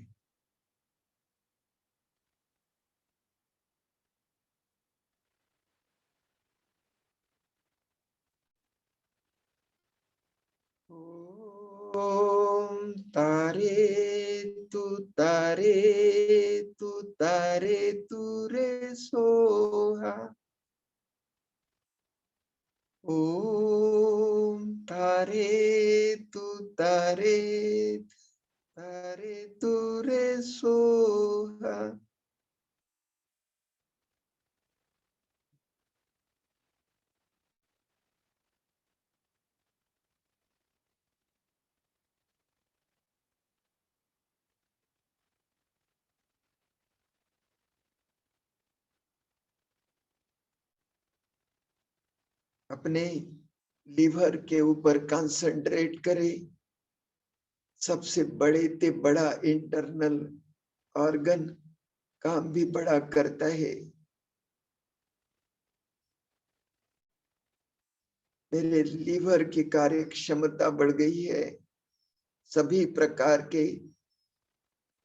ओम तारे तू तारे तू तारे तू रे सोहा। ओम तारे तू तारे तारे तू रे सोहा। अपने लीवर के ऊपर कंसंट्रेट करे। सबसे बड़े ते बड़ा इंटरनल ऑर्गन काम भी बड़ा करता है। मेरे लीवर की कार्य क्षमता बढ़ गई है। सभी प्रकार के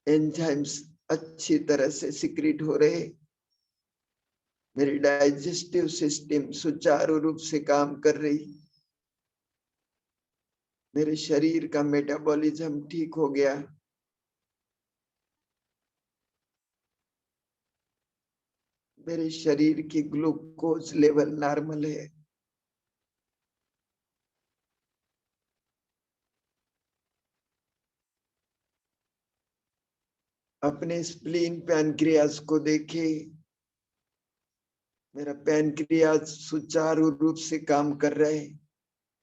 एंजाइम्स अच्छी तरह से सिक्रीट हो रहे। मेरी डाइजेस्टिव सिस्टम सुचारू रूप से काम कर रही। मेरे शरीर का मेटाबॉलिज्म ठीक हो गया। मेरे शरीर की ग्लूकोज लेवल नॉर्मल है। अपने स्प्लीन पैनक्रियास को देखे। मेरा पैनक्रियास सुचारू रूप से काम कर रहा है।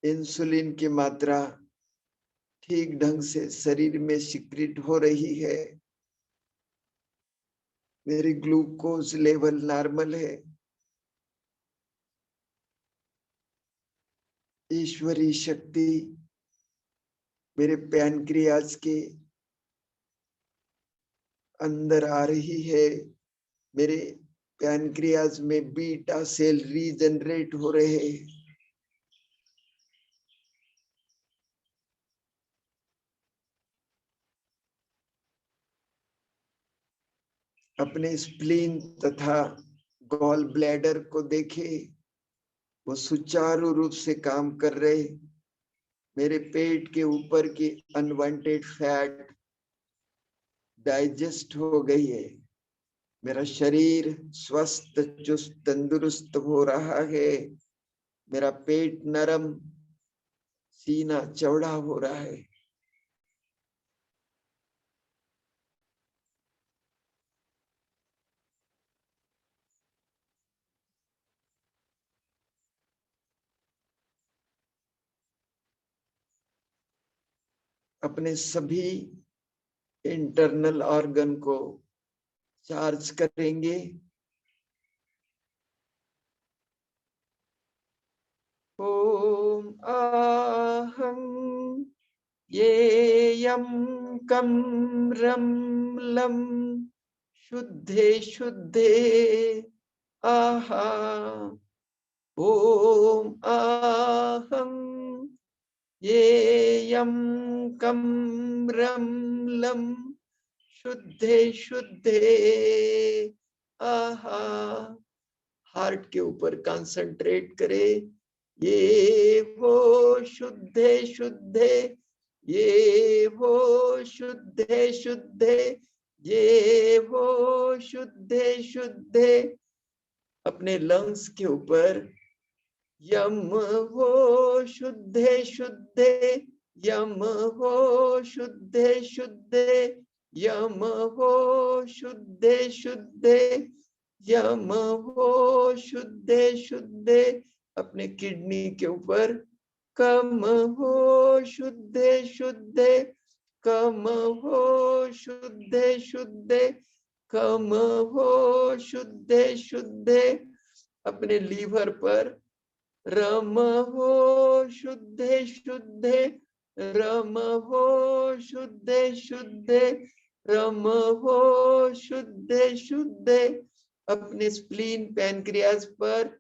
इंसुलिन की मात्रा ठीक ढंग से शरीर में सिक्रीट हो रही है। मेरी ग्लूकोज लेवल नॉर्मल है। ईश्वरी शक्ति मेरे पैनक्रियास के अंदर आ रही है। मेरे पैनक्रियास में बीटा सेल रीजनरेट हो रहे हैं। अपने स्प्लीन तथा गॉल ब्लैडर को देखे, वो सुचारू रूप से काम कर रहे। मेरे पेट के ऊपर की अनवांटेड फैट डाइजेस्ट हो गई है। मेरा शरीर स्वस्थ चुस्त तंदुरुस्त हो रहा है। मेरा पेट नरम, सीना चौड़ा हो रहा है। अपने सभी इंटरनल ऑर्गन को चार्ज करेंगे। ओम आहं ये यम कम रम लम शुद्धे शुद्धे आहा। ओम आहं ये यम कम रम लम शुद्धे शुद्धे आहा। हार्ट के ऊपर कंसंट्रेट करे। ये वो शुद्धे शुद्धे, ये वो शुद्धे शुद्धे, ये वो शुद्धे शुद्धे। अपने लंग्स के ऊपर यम वो शुद्धे शुद्धे, यम वो शुद्धे शुद्धे, यम हो शुद्धे शुद्धे, यम हो शुद्धे शुद्धे, अपने किडनी के ऊपर कम हो शुद्धे शुद्धे, कम हो शुद्धे शुद्धे, कम हो शुद्धे शुद्धे, अपने लीवर पर रम हो शुद्धे शुद्धे, रम हो शुद्धे शुद्धे, रम हो शुद्धे शुद्धे, अपने स्प्लीन पैनक्रियास पर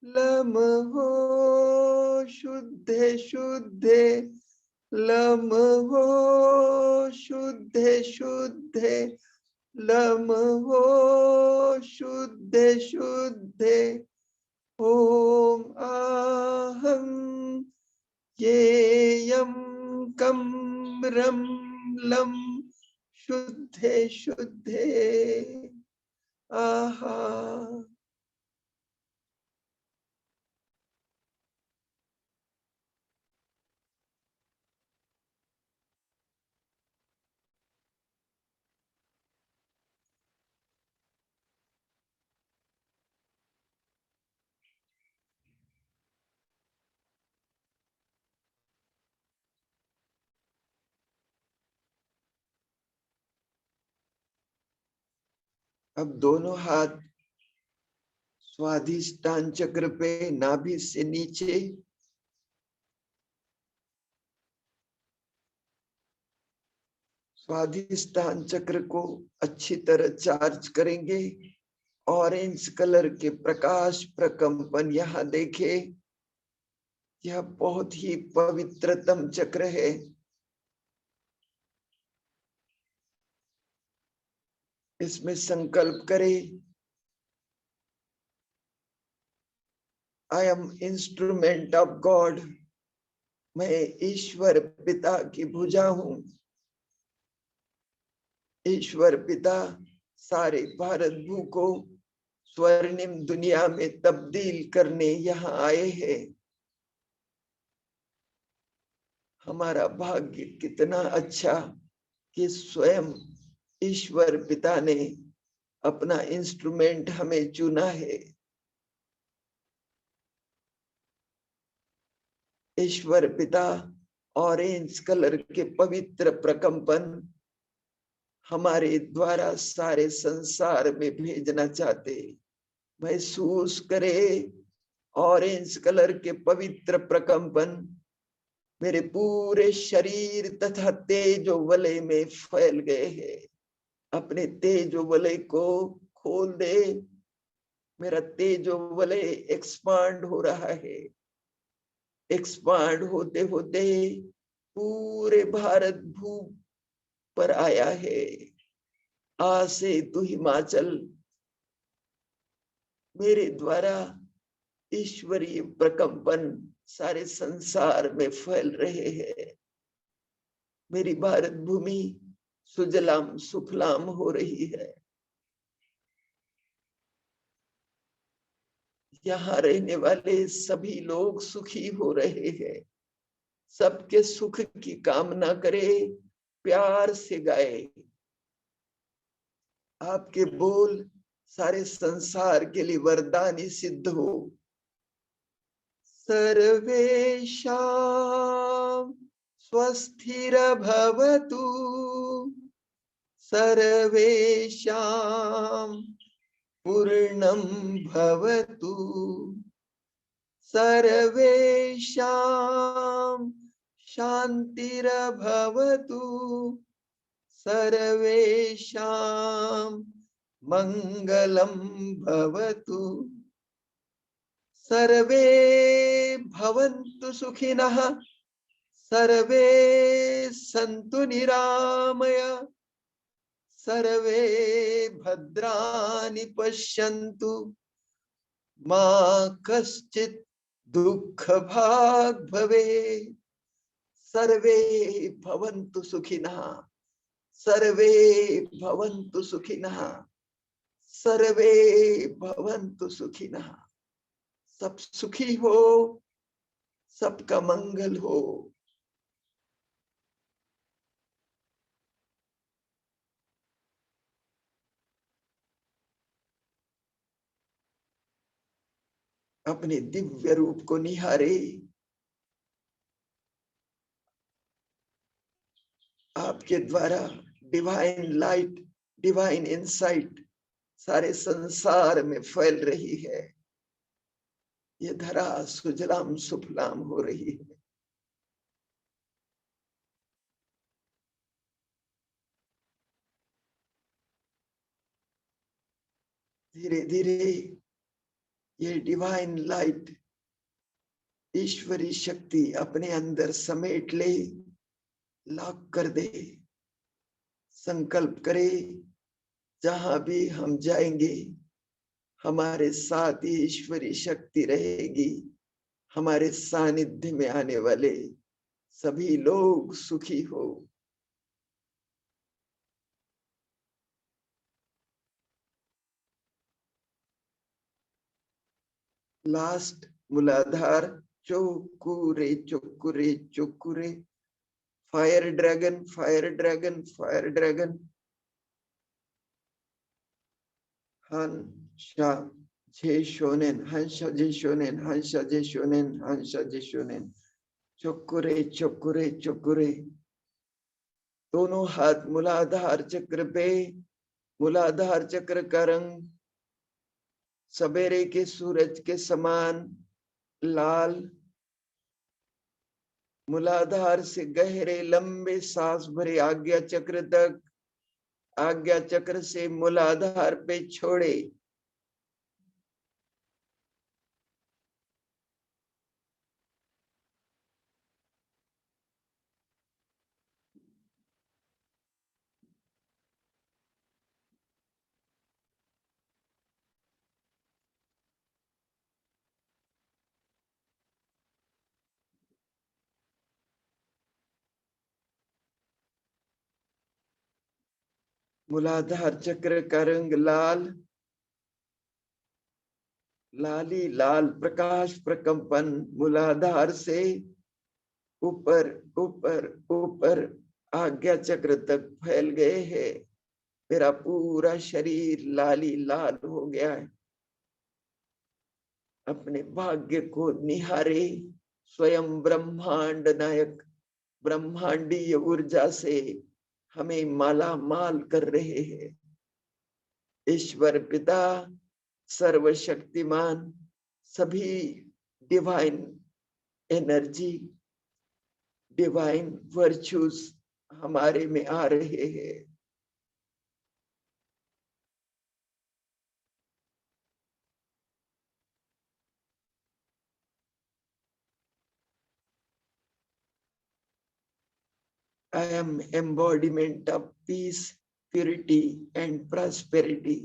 लम हो शुद्धे शुद्धे, लम हो शुद्धे शुद्धे, लम हो शुद्धे शुद्धे, ओम आहं येयं कं रं लं शुद्धे शुद्धे, आहा। अब दोनों हाथ स्वाधिष्ठान चक्र पे, नाभि से नीचे, स्वाधिष्ठान चक्र को अच्छी तरह चार्ज करेंगे। ऑरेंज कलर के प्रकाश प्रकंपन यहाँ देखे, यह बहुत ही पवित्रतम चक्र है। इसमें संकल्प करें, I am instrument of God, मैं ईश्वर पिता की भुजा हूं। ईश्वर पिता सारे भारत भू को स्वर्णिम दुनिया में तब्दील करने यहाँ आए हैं। हमारा भाग्य कितना अच्छा कि स्वयं ईश्वर पिता ने अपना इंस्ट्रूमेंट हमें चुना है। ईश्वर पिता ऑरेंज कलर के पवित्र प्रकंपन हमारे द्वारा सारे संसार में भेजना चाहते। महसूस करे, ऑरेंज कलर के पवित्र प्रकंपन मेरे पूरे शरीर तथा तेजो वलय में फैल गए हैं। अपने तेजो वलय को खोल दे, मेरा तेजो वलय एक्सपांड हो रहा है। एक्सपांड होते होते पूरे भारत भू पर आया है। आ से तू हिमाचल मेरे द्वारा ईश्वरीय प्रकंपन सारे संसार में फैल रहे हैं। मेरी भारत भूमि सुजलाम सुफलाम हो रही है। यहाँ रहने वाले सभी लोग सुखी हो रहे हैं। सबके सुख की कामना करे, प्यार से गाए। आपके बोल सारे संसार के लिए वरदानी सिद्ध हो। सर्वेषां स्वस्थिरभवतु, सर्वेषां पूर्णं भवतु, सर्वेषां शान्तिरभवतु, सर्वेषां मंगलं भवतु, सर्वे भवन्तु सुखिनः, सर्वे सन्तु निरामय, सर्वे भद्राणि पश्यन्तु, मा कश्चित् दुःखभाग् भवेत्। सर्वे भवन्तु सुखिनः, सर्वे भवन्तु सुखिनः, सर्वे भवन्तु सुखिनः। सब सुखी हो, सबका मंगल हो। अपने दिव्य रूप को निहारे। आपके द्वारा डिवाइन लाइट, डिवाइन इंसाइट सारे संसार में फैल रही है। ये धरा सुजलाम सुफलाम हो रही है। धीरे धीरे ये डिवाइन लाइट, ईश्वरी शक्ति अपने अंदर समेट ले, लॉक कर दे। संकल्प करे, जहां भी हम जाएंगे हमारे साथ ईश्वरी शक्ति रहेगी। हमारे सानिध्य में आने वाले सभी लोग सुखी हो। लास्ट मूलाधार, चोकुरे चोकुरे चोकुरे। Fire dragon, fire dragon, fire dragon. हंसा जे शोनेन, हंसा जे शोनेन, हंसा जे शोनेन, हंसा जे शोनेन। चोकुरे चोकुरे चोकुरे। दोनों हाथ मूलाधार चक्र पे। मूलाधार चक्र का रंग सवेरे के सूरज के समान लाल। मूलाधार से गहरे लंबे सांस भरे आज्ञा चक्र तक, आज्ञा चक्र से मूलाधार पे छोड़े। मूलाधार चक्र का रंग लाल, लाली लाल प्रकाश प्रकंपन मूलाधार से ऊपर ऊपर ऊपर आज्ञा चक्र तक फैल गए हैं। मेरा पूरा शरीर लाली लाल हो गया है। अपने भाग्य को निहारे। स्वयं ब्रह्मांड नायक ब्रह्मांडीय ऊर्जा से हमें माला माल कर रहे हैं। ईश्वर पिता सर्वशक्तिमान, सभी डिवाइन एनर्जी, डिवाइन वर्च्यूज हमारे में आ रहे हैं। I am embodiment of peace, purity and prosperity.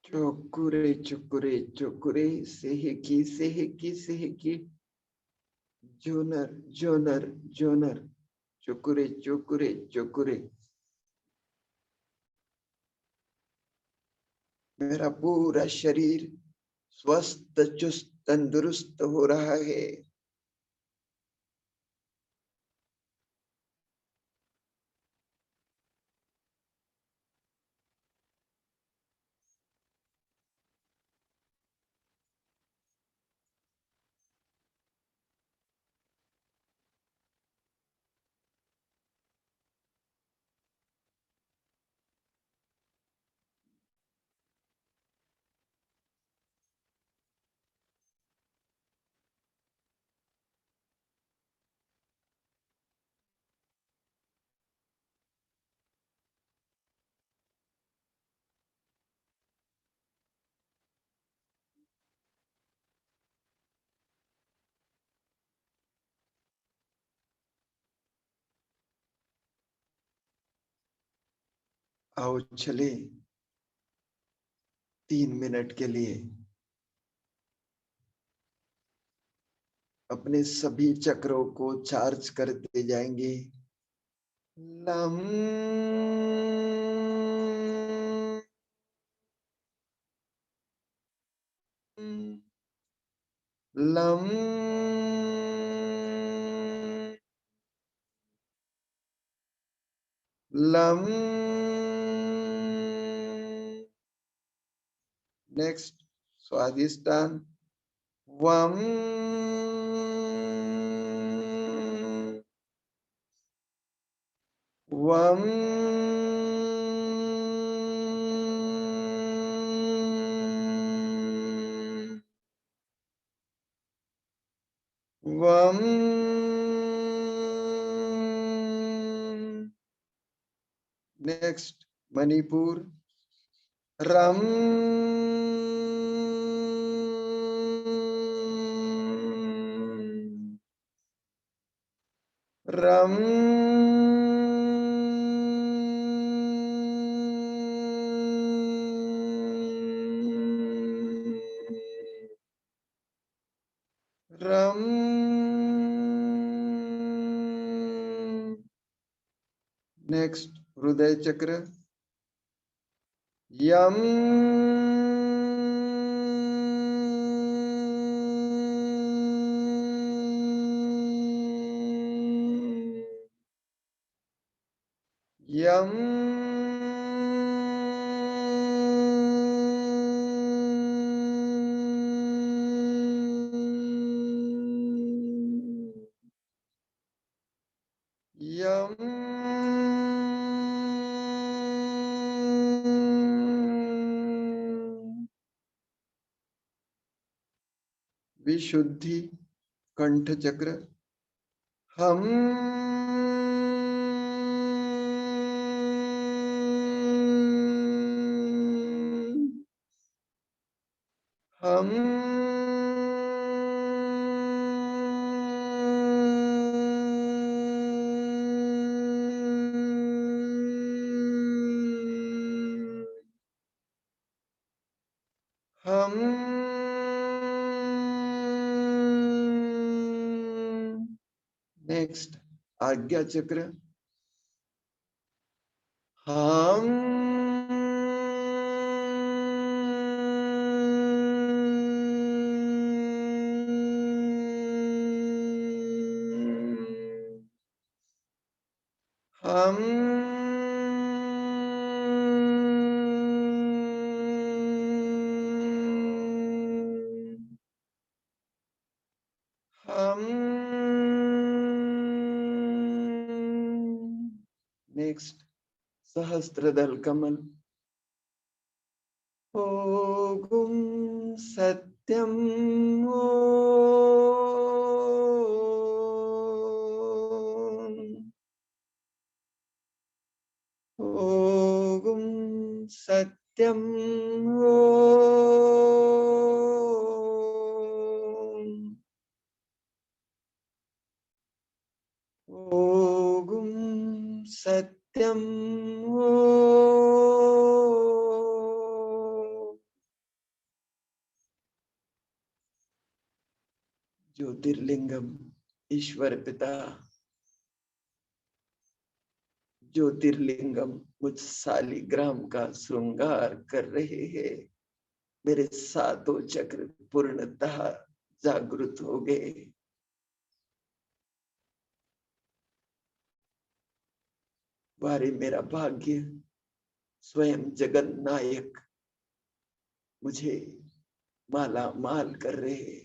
चोकुरे चुकुरे चुकुरे, सेहकी सेहकी सेहकी। जोनर जोनर जोनर। चुकुरे चुकुरे चुकुरे। मेरा पूरा शरीर स्वस्थ चुस्त तंदुरुस्त हो रहा है। आओ चले 3 मिनट के लिए अपने सभी चक्रों को चार्ज करते जाएंगे। Lump lump lump. Next Swadhisthana वम वम वम। नेक्स्ट मणिपुर रम रम रम। नेक्स्ट हृदय चक्र यम यम यम। विशुद्धि कंठ चक्र हम हम हम नेक्स्ट आज्ञा चक्र हम हम हम। नेक्स्ट सहस्त्रदल कमल ओम सत्यम ओम सत्यम ओम सत्यम ज्योतिर्लिंगम ईश्वर पिता ज्योतिर्लिंगम मुझ शालिग्राम का श्रृंगार कर रहे हैं। मेरे सातों चक्र पूर्णतः जागृत हो गए। वारे मेरा भाग्य स्वयं जगन नायक मुझे माला माल कर रहे।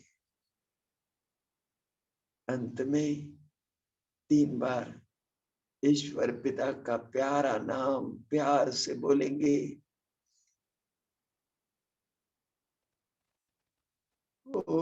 अंत में 3 बार ईश्वर पिता का प्यारा नाम प्यार से बोलेंगे। ओ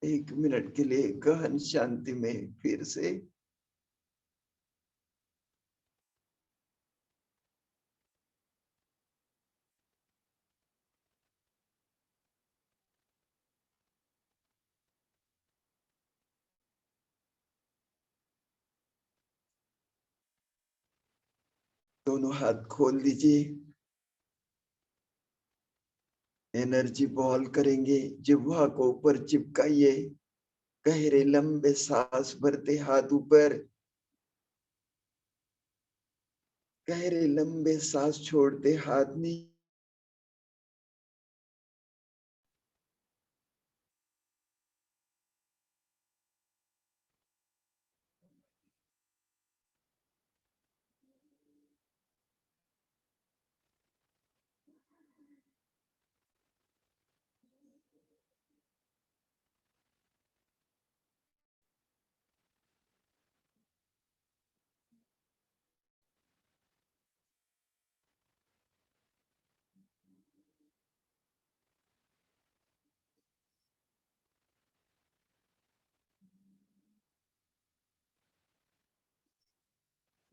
1 मिनट के लिए गहन शांति में फिर से दोनों हाथ खोल दीजिए। एनर्जी बॉल करेंगे, जिह्वा को ऊपर चिपकाइए, गहरे लंबे सांस भरते हाथ ऊपर, गहरे लंबे सांस छोड़ते हाथ नीचे।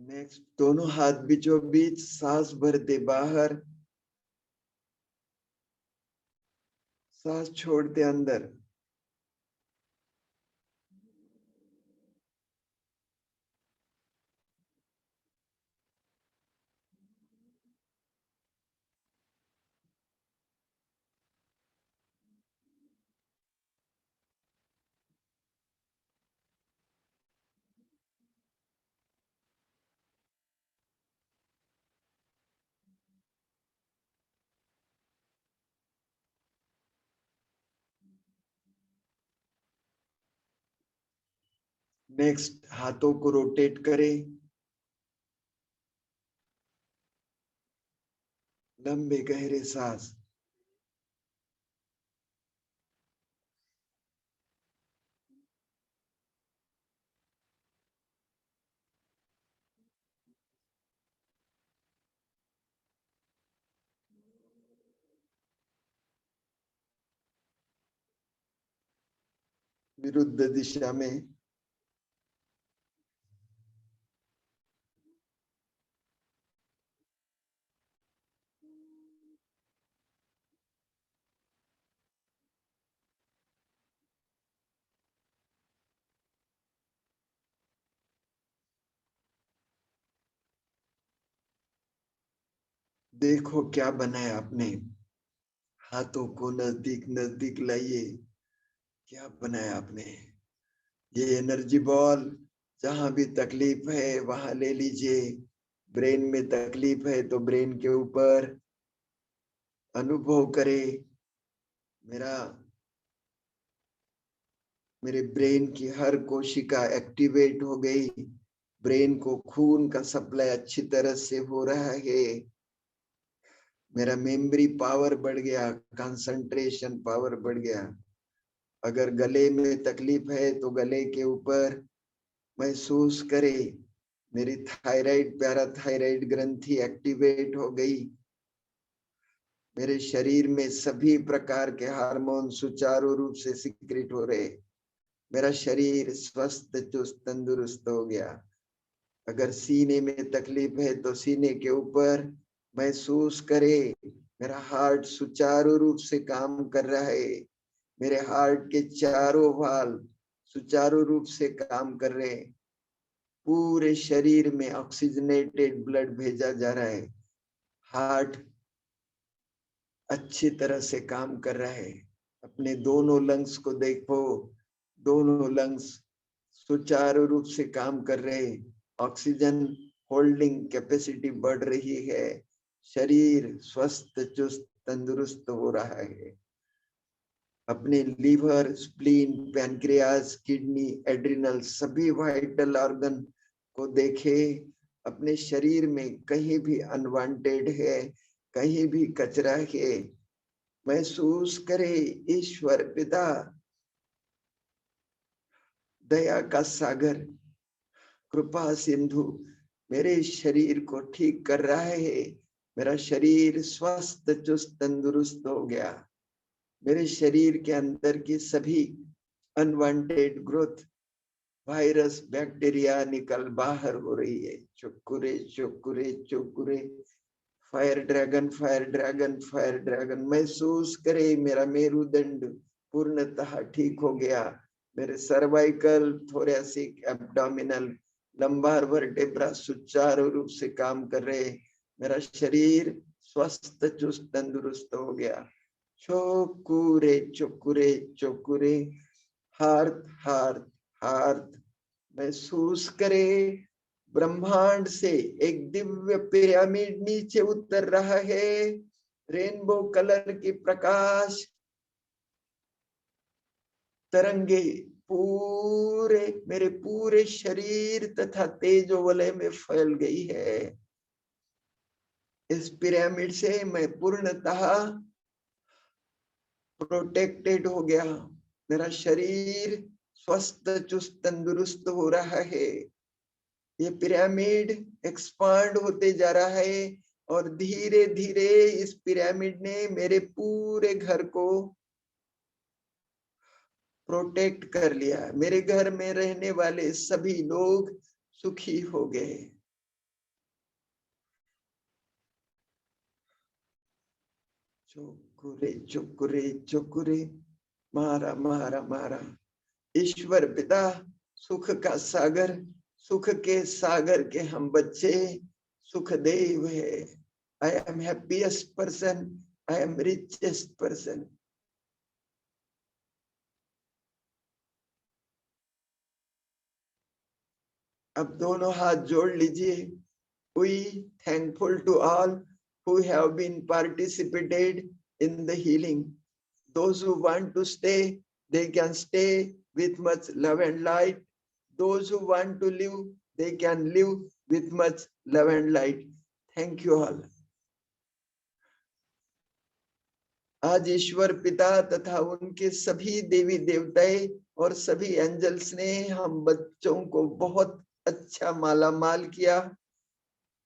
नेक्स्ट, दोनों हाथ बीचों बीच, सांस भरते बाहर, सांस छोड़ते अंदर। नेक्स्ट, हाथों को रोटेट करें, लंबे गहरे सांस। विरुद्ध दिशा में। देखो क्या बनाया आपने, हाथों को नजदीक नजदीक लाइए, क्या बनाया आपने। ये एनर्जी बॉल, जहां भी तकलीफ है वहां ले लीजिए। ब्रेन में तकलीफ है तो ब्रेन के ऊपर अनुभव करें, मेरे ब्रेन की हर कोशिका एक्टिवेट हो गई, ब्रेन को खून का सप्लाई अच्छी तरह से हो रहा है, मेरा मेमोरी पावर बढ़ गया, कंसंट्रेशन पावर बढ़ गया। अगर गले में तकलीफ है तो गले के ऊपर महसूस करे, मेरी थायराइड पैराथायराइड ग्रंथि एक्टिवेट हो गई, मेरे शरीर में सभी प्रकार के हार्मोन सुचारू रूप से सिक्रिट हो रहे, मेरा शरीर स्वस्थ चुस्त तंदुरुस्त हो गया। अगर सीने में तकलीफ है तो सीने के ऊपर महसूस करे, मेरा हार्ट सुचारू रूप से काम कर रहा है, मेरे हार्ट के चारों वाल्व सुचारू रूप से काम कर रहे हैं, पूरे शरीर में ऑक्सीजनेटेड ब्लड भेजा जा रहा है, हार्ट अच्छी तरह से काम कर रहा है। अपने दोनों लंग्स को देखो, दोनों लंग्स सुचारू रूप से काम कर रहे, ऑक्सीजन होल्डिंग कैपेसिटी बढ़ रही है, शरीर स्वस्थ चुस्त तंदुरुस्त हो रहा है। अपने liver, spleen, pancreas, kidney, adrenal सभी वाइटल ऑर्गन को देखे, अपने शरीर में कहीं भी अनवांटेड है, कहीं भी कचरा है, महसूस करे ईश्वर पिता दया का सागर, कृपा सिंधु मेरे शरीर को ठीक कर रहा है, मेरा शरीर स्वस्थ चुस्त तंदुरुस्त हो गया, मेरे शरीर के अंदर की सभी अनवांटेड ग्रोथ, वायरस बैक्टीरिया निकल बाहर हो रही है। चुकुरे चुकुरे चुकुरे, fire dragon fire dragon fire dragon. महसूस करे मेरा मेरुदंड पूर्णतः ठीक हो गया, मेरे cervical, thoracic, abdominal, lumbar vertebra सुचारू रूप से काम कर रहे, मेरा शरीर स्वस्थ चुस्त तंदुरुस्त हो गया। चोकुरे चोकुरे चोकुरे, हार्ट हार्ट हार्ट। महसूस करे ब्रह्मांड से एक दिव्य पिरामिड नीचे उतर रहा है, रेनबो कलर की प्रकाश तरंगे पूरे मेरे पूरे शरीर तथा तेजो वलय में फैल गई है। इस पिरामिड से मैं पूर्णतः प्रोटेक्टेड हो गया, मेरा शरीर स्वस्थ चुस्त तंदुरुस्त हो रहा है। ये पिरामिड एक्सपांड होते जा रहा है और धीरे धीरे इस पिरामिड ने मेरे पूरे घर को प्रोटेक्ट कर लिया। मेरे घर में रहने वाले सभी लोग सुखी हो गए। चुकुरे चुकुरे चुकुरे, मारा मारा मारा। ईश्वर पिता सुख का सागर, सुख के सागर के हम बच्चे सुखदेव है। I am happiest person, I am richest person. अब दोनों हाथ जोड़ लीजिए। We thankful to all who have been participated in the healing. Those who want to stay, they can stay with much love and light. Those who want to live, they can live with much love and light. Thank you all. आज ईश्वर पिता तथा उनके सभी देवी देवताएं और angels angels ने हम बच्चों को बहुत अच्छा माला माल किया।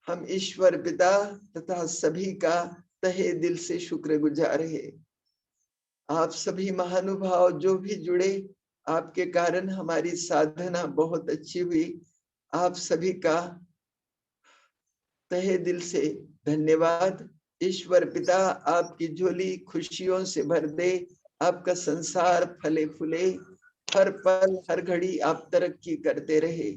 हम ईश्वर पिता तथा सभी का तहे दिल से शुक्रगुजार है। आप सभी महानुभाव जो भी जुड़े, आपके कारण हमारी साधना बहुत अच्छी हुई। आप सभी का तहे दिल से धन्यवाद। ईश्वर पिता आपकी झोली खुशियों से भर दे, आपका संसार फले फूले, हर पल हर घड़ी आप तरक्की करते रहे।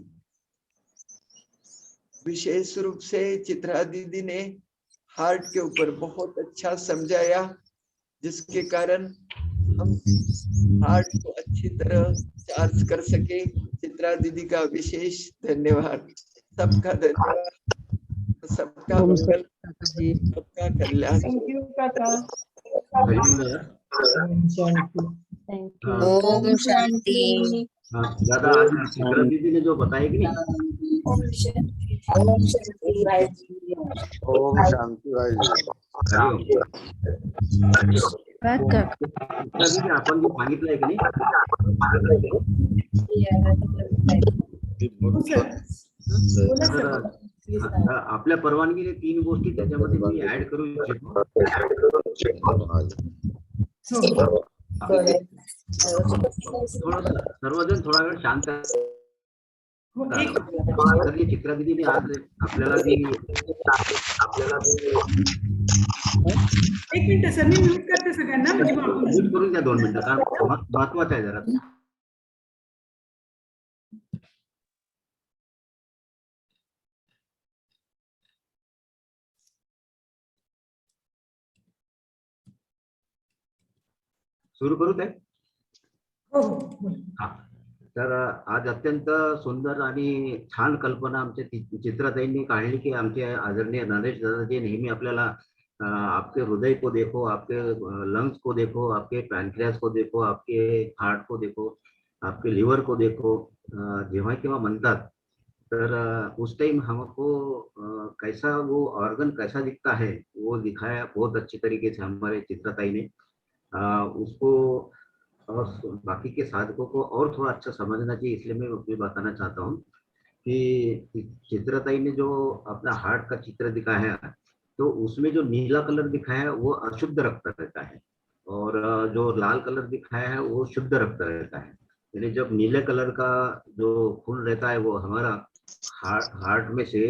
विशेष रूप से चित्रा दीदी ने हार्ट के ऊपर बहुत अच्छा समझाया, जिसके कारण हम हार्ट को अच्छी तरह चार्ज कर सके। चित्रा दीदी का विशेष धन्यवाद। सबका धन्यवाद, सबका मंगल, सबका कल्याण। थैंक यू काका। ओम शांति। दादा आज चित्रा दीदी ने जो बताया कि नहीं, ओम शांति भाई जी। ओम शांति भाई जी। चित्रा दीदी आपण जो सांगितलंय की नाही, आपल्या परवानगीने 3 गोष्टी त्याच्यामध्ये मी ऍड करू इच्छितो। सर्वजण थोडा वेळ शांत। चित्रा दीदीने आज आपल्याला एक मिनिट सर, मी म्यूट करते सगळ्यांना, म्हणजे म्यूट करून द्या 2 मिनिटं, कारण महत्वाचं आहे जरा। सुरू करू ते? हो। तर आज अत्यंत सुंदर आणि छान कल्पना आमच्या चित्राताईंनी काढली की आमचे आदरणीय नरेश दादाजी नेहमी आपल्याला आपके हृदय को देखो, आपके लंग्स को देखो, आपके पैनक्रियास को देखो, आपके हार्ट को देखो, आपके लिवर को देखो, जेव्हा केव्हा म्हणतात तर उस टाइम हमको कैसा वो ऑर्गन कैसा दिखता है वो दिखाया बहुत अच्छी तरीके से हमारे चित्राताई ने। उसको और बाकी के साधकों को और थोड़ा अच्छा समझना चाहिए, इसलिए मैं भी बताना चाहता हूँ कि चित्रताई ने जो अपना हार्ट का चित्र दिखाया है, तो उसमें जो नीला कलर दिखाया है वो अशुद्ध रक्त रहता है और जो लाल कलर दिखाया है वो शुद्ध रक्त रहता है। यानी जब नीले कलर का जो खून रहता है वो हमारा हार्ट में से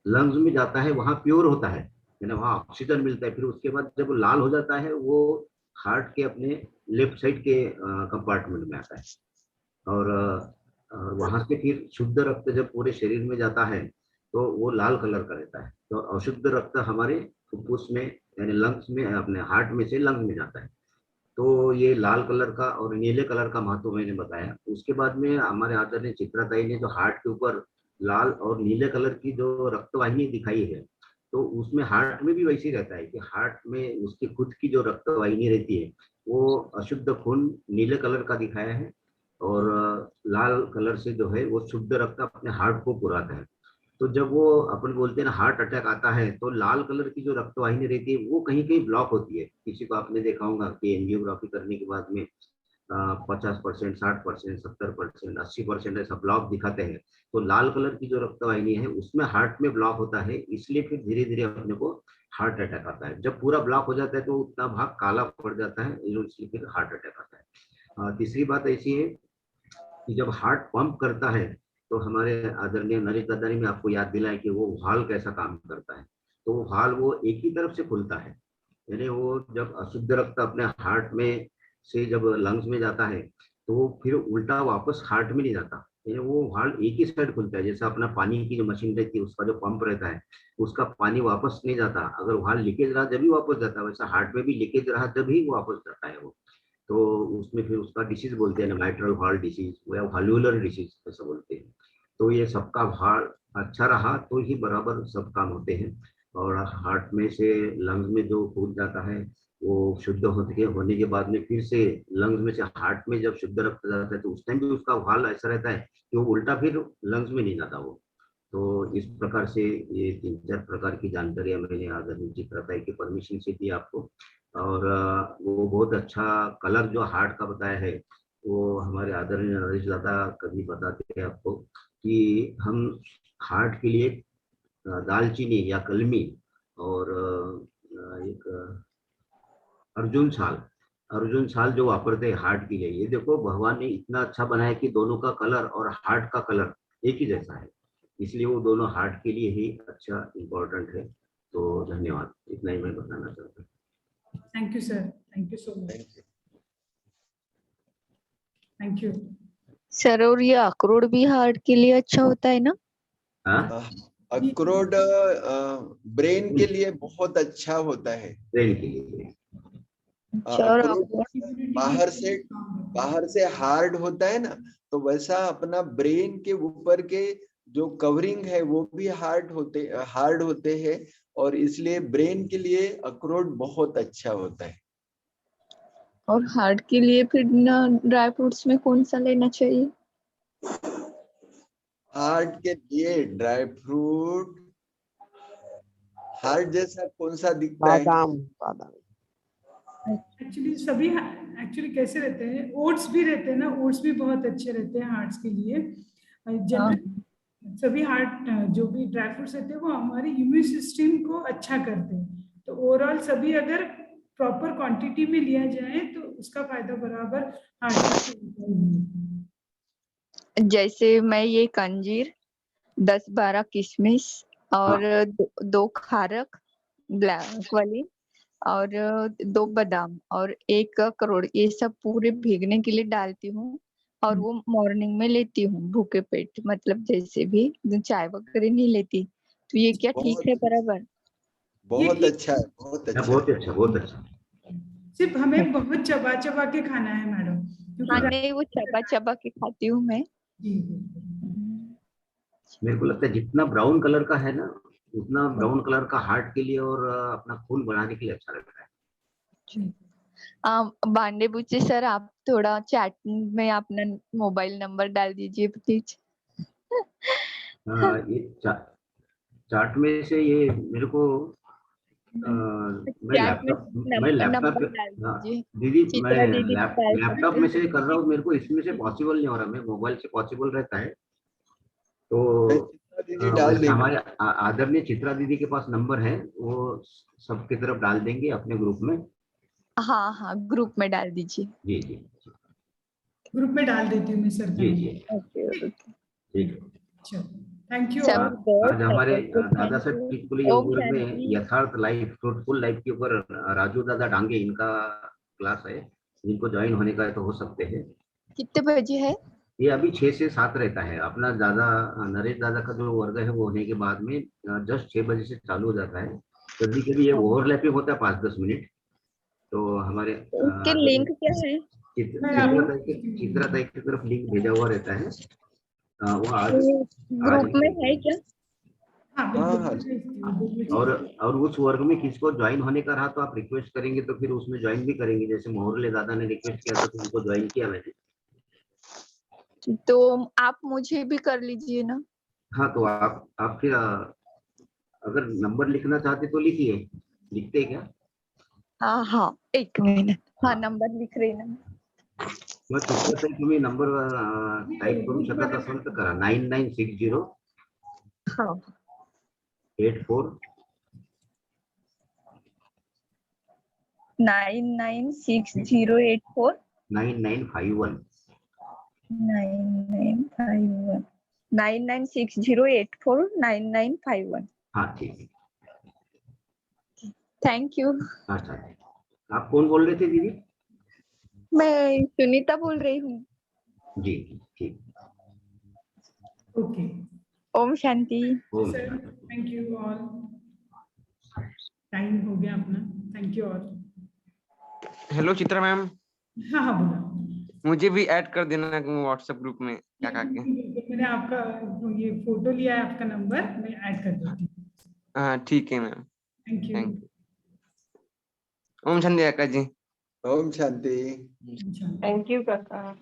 लंग्स में जाता है, वहाँ प्योर होता है, यानी वहाँ ऑक्सीजन मिलता है। फिर उसके बाद जब वो लाल हो जाता है वो हार्ट के अपने लेफ्ट साइड के कंपार्टमेंट में आता है, और वहां से फिर शुद्ध रक्त जब पूरे शरीर में जाता है तो वो लाल कलर का रहता है। तो अशुद्ध रक्त हमारे फुफ्फुस में यानी लंग्स में, अपने हार्ट में से लंग्स में जाता है। तो ये लाल कलर का और नीले कलर का महत्व मैंने बताया। उसके बाद में हमारे आदरणीय चित्राताई ने जो हार्ट के ऊपर लाल और नीले कलर की जो रक्तवाहिनी दिखाई है, तो उसमें हार्ट में भी वैसे ही रहता है कि हार्ट में उसकी खुद की जो रक्तवाहिनी रहती है वो अशुद्ध खून नीले कलर का दिखाया है, और लाल कलर से जो है वो शुद्ध रक्त अपने हार्ट को पुराता है। तो जब वो अपन बोलते हैं ना हार्ट अटैक आता है, तो लाल कलर की जो रक्तवाहिनी रहती है वो कहीं कहीं ब्लॉक होती है। किसी को आपने देखा होगा कि एंजियोग्राफी करने के बाद में 50%, 60%, 70%, 80% ऐसा ब्लॉक दिखाते हैं। तो लाल कलर की जो रक्तवाहिनी है उसमें हार्ट में ब्लॉक होता है, इसलिए फिर धीरे धीरे अपने को हार्ट अटैक आता है। जब पूरा ब्लॉक हो जाता है तो उतना भाग काला पड़ जाता है, इसलिए फिर हार्ट अटैक आता है। तीसरी बात ऐसी है कि जब हार्ट पंप करता है तो हमारे आदरणीय नरेश दादा ने आपको याद दिलाया कि वो वाल्व कैसा काम करता है। तो वो वाल्व वो एक ही तरफ से खुलता है, यानी वो जब अशुद्ध रक्त अपने हार्ट में से जब लंग्स में जाता है तो वो फिर उल्टा वापस हार्ट में नहीं जाता, यानी वो वाल्व एक ही साइड खुलता है। जैसे अपना पानी की जो मशीन रहती है उसका जो पंप रहता है उसका पानी वापस नहीं जाता, अगर वाल्व लीकेज रहा जब भी वापस जाता है, वैसा हार्ट में भी लीकेज रहा जब ही वापस जाता है वो। तो उसमें फिर उसका डिसीज बोलते हैं ना, माइट्रल वाल्व डिसीज या वाल्वुलर डिसीज ऐसा बोलते हैं। तो ये सबका हार्ट अच्छा रहा तो ही बराबर सब काम होते हैं, और हार्ट में से लंग्स में जो खून जाता है वो शुद्ध होने के बाद में फिर से लंग्स में से हार्ट में जब शुद्ध रक्त जाता है तो उस टाइम भी उसका हाल ऐसा रहता है कि वो उल्टा फिर लंग्स में नहीं जाता वो। तो इस प्रकार से ये 3-4 प्रकार की जानकारियां मैंने आदरणीय चित्राताई की परमिशन से दी आपको। और वो बहुत अच्छा कलर जो हार्ट का बताया है वो हमारे आदरणीय नरेश दादा कभी बताते हैं आपको कि हम हार्ट के लिए दालचीनी या कलमी और एक अर्जुन साल जो वापरते हैं हार्ट के लिए, ये देखो भगवान ने इतना अच्छा बनाया कि दोनों का कलर और हार्ट का कलर एक ही जैसा है, इसलिए वो दोनों हार्ट के लिए ही अच्छा इम्पोर्टेंट है। तो धन्यवाद, इतना ही मैं बताना चाहता हूँ। Thank you sir, thank you so much, thank you sir. और ये अखरोट भी हार्ट के लिए अच्छा होता है ना? हाँ, अखरोट ब्रेन के लिए बहुत अच्छा होता है। ब्रेन के लिए अच्छा, और अखरोट बाहर से हार्ड होता है ना, तो वैसा अपना ब्रेन के ऊपर के जो कवरिंग है वो भी हार्ड होते हैं, और इसलिए ब्रेन के लिए अखरोट बहुत अच्छा होता है। और हार्ट के लिए फिर ना ड्राई फ्रूट्स में कौन सा लेना चाहिए? हार्ट के लिए ड्राई फ्रूट हार्ट जैसा कौन सा दिखता है? बादाम। एक्चुअली सभी एक्चुअली कैसे रहते हैं, ओट्स भी रहते हैं ना, ओट्स भी बहुत अच्छे रहते हैं हार्ट्स के लिए। जनरल सभी हार्ट जो भी ड्राई फ्रूट्स रहते हैं वो हमारी इम्यून सिस्टम को अच्छा करते हैं। तो ओवरऑल सभी अगर प्रॉपर क्वांटिटी में लिया जाए तो उसका फायदा बराबर हार्ट को। जैसे मैं ये अंजीर, 10-12 किशमिश और 2 खारक ब्लैक वाली और 2 बादाम और 1 अखरोट, ये सब पूरे भीगने के लिए डालती हूँ और वो मॉर्निंग में लेती हूँ भूखे पेट, मतलब जैसे भी चाय वगैरह नहीं लेती। तो ये क्या ठीक है बराबर? बहुत अच्छा है, बहुत अच्छा। बहुत अच्छा, बहुत अच्छा। सिर्फ हमें बहुत चबा चबा के खाना है मैडम, हाँ क्योंकि नहीं, वो चबा चबा के खाती हूँ मैं। मेरे को लगता है जितना ब्राउन कलर का है ना उतना ब्राउन कलर का हार्ट के लिए और अपना खून बढ़ाने के लिए अच्छा लगता है। बांडे बुच्चे सर, आप थोड़ा चैट में अपना मोबाइल नंबर डाल दीजिए प्लीज। ये चार्ट में से ये मेरे को मैं चैट में लैपटॉप नंबर डाल दीजिए। दीदी मैं चित्रा दीदी डाल लैपटॉप सकते में हैं। से कर रहा हूँ, मेरे को इसमें से पॉसिबल नहीं हो रहा, मैं मोबाइल से पॉसिबल रहता है। तो दीदी डाल वैसे देगी। हमारे आदरणीय चित्रा दीदी के पास नंबर है, वो सबकी तरफ डाल देंगे अपने ग्रुप में। हाँ हाँ, ग्रुप में डाल दीजिए। जी जी। ग्रुप में डाल देती हूँ मैं सर का जी नंबर। जी ओके ओके ठीक है। चलो, थैंक यू सर ऑल। बहुत आज हमारे helpful, दादा thank साहब you. टिटकुले योग ओम वर्ग में शांति. यथार्थ लाइफ फ्रूटफुल लाइफ के ऊपर राजू दादा डांगे इनका क्लास है, जिनको ज्वाइन होने का है तो हो सकते हैं। कितने बजे है? ये अभी 6 से 7 रहता है। अपना दादा नरेश दादा का जो वर्ग है वो होने के बाद में जस्ट 6 बजे से चालू हो जाता है। कभी कभी ये ओवरलैपिंग होता है 5-10 मिनट। तो हमारे उसके लिंक क्या है? मैं आपको चित्रा ताई की तरफ लिंक भेजा हुआ रहता है। वो आज ग्रुप में है क्या? हाँ हाँ हाँ बिल्कुल। और उस वर्ग में किसको ज्वाइन होने का रहा तो आप रिक्वेस्ट करेंगे तो फिर उसमें ज्वाइन भी करेंगे। जैसे मोहरले दादा ने रिक्वेस्ट किया था तो उनको ज्वाइन किया मैंने। तो आप मुझे भी कर लीजिए ना। हाँ तो आप फिर अगर नंबर लिखना चाहते तो लिखिए। लिखते हैं क्या? हाँ हाँ, एक मिनट. हाँ, हाँ नंबर लिख रही ना. मग चित्रताई तुम्ही नंबर टाईप करू शकत असाल तर करा 9960 हाँ. 84 996084 9951 9951 996084 9951. हाँ ठीक है। Thank you. अच्छा आप कौन बोल रहे थे दीदी? मैं सुनीता बोल रही हूँ. जी ठीक। ओके ओम शांति. ओम सर, शांति। Thank you all. टाइम हो गया अपना। Thank you all. Hello Chitra ma'am, हाँ हाँ बोला। मुझे भी ऐड कर देना व्हाट्सएप ग्रुप में क्या कहा के। मैंने आपका ये फोटो लिया है, आपका नंबर मैं ऐड कर देती हूँ। हाँ ठीक है ma'am, thank you. Thank you. ओम शांति काका जी। ओम शांति। थैंक यू काका.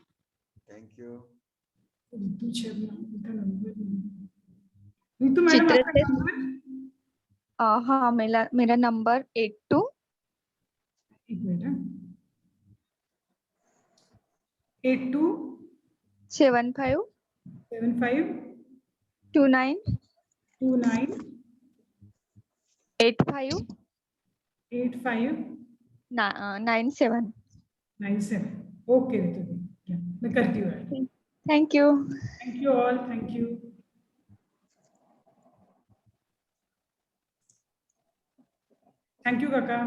Thank you. रितु शर्मा का नंबर रितु मैडम चित्र आपका नंबर? हाँ, मेरा नंबर 82 एक मिनट। 82 75 75 29 29 85 85 97. 97। ओके रितु जी, मैं करती हूँ। Thank you. Thank you all. Thank you. Thank you काका।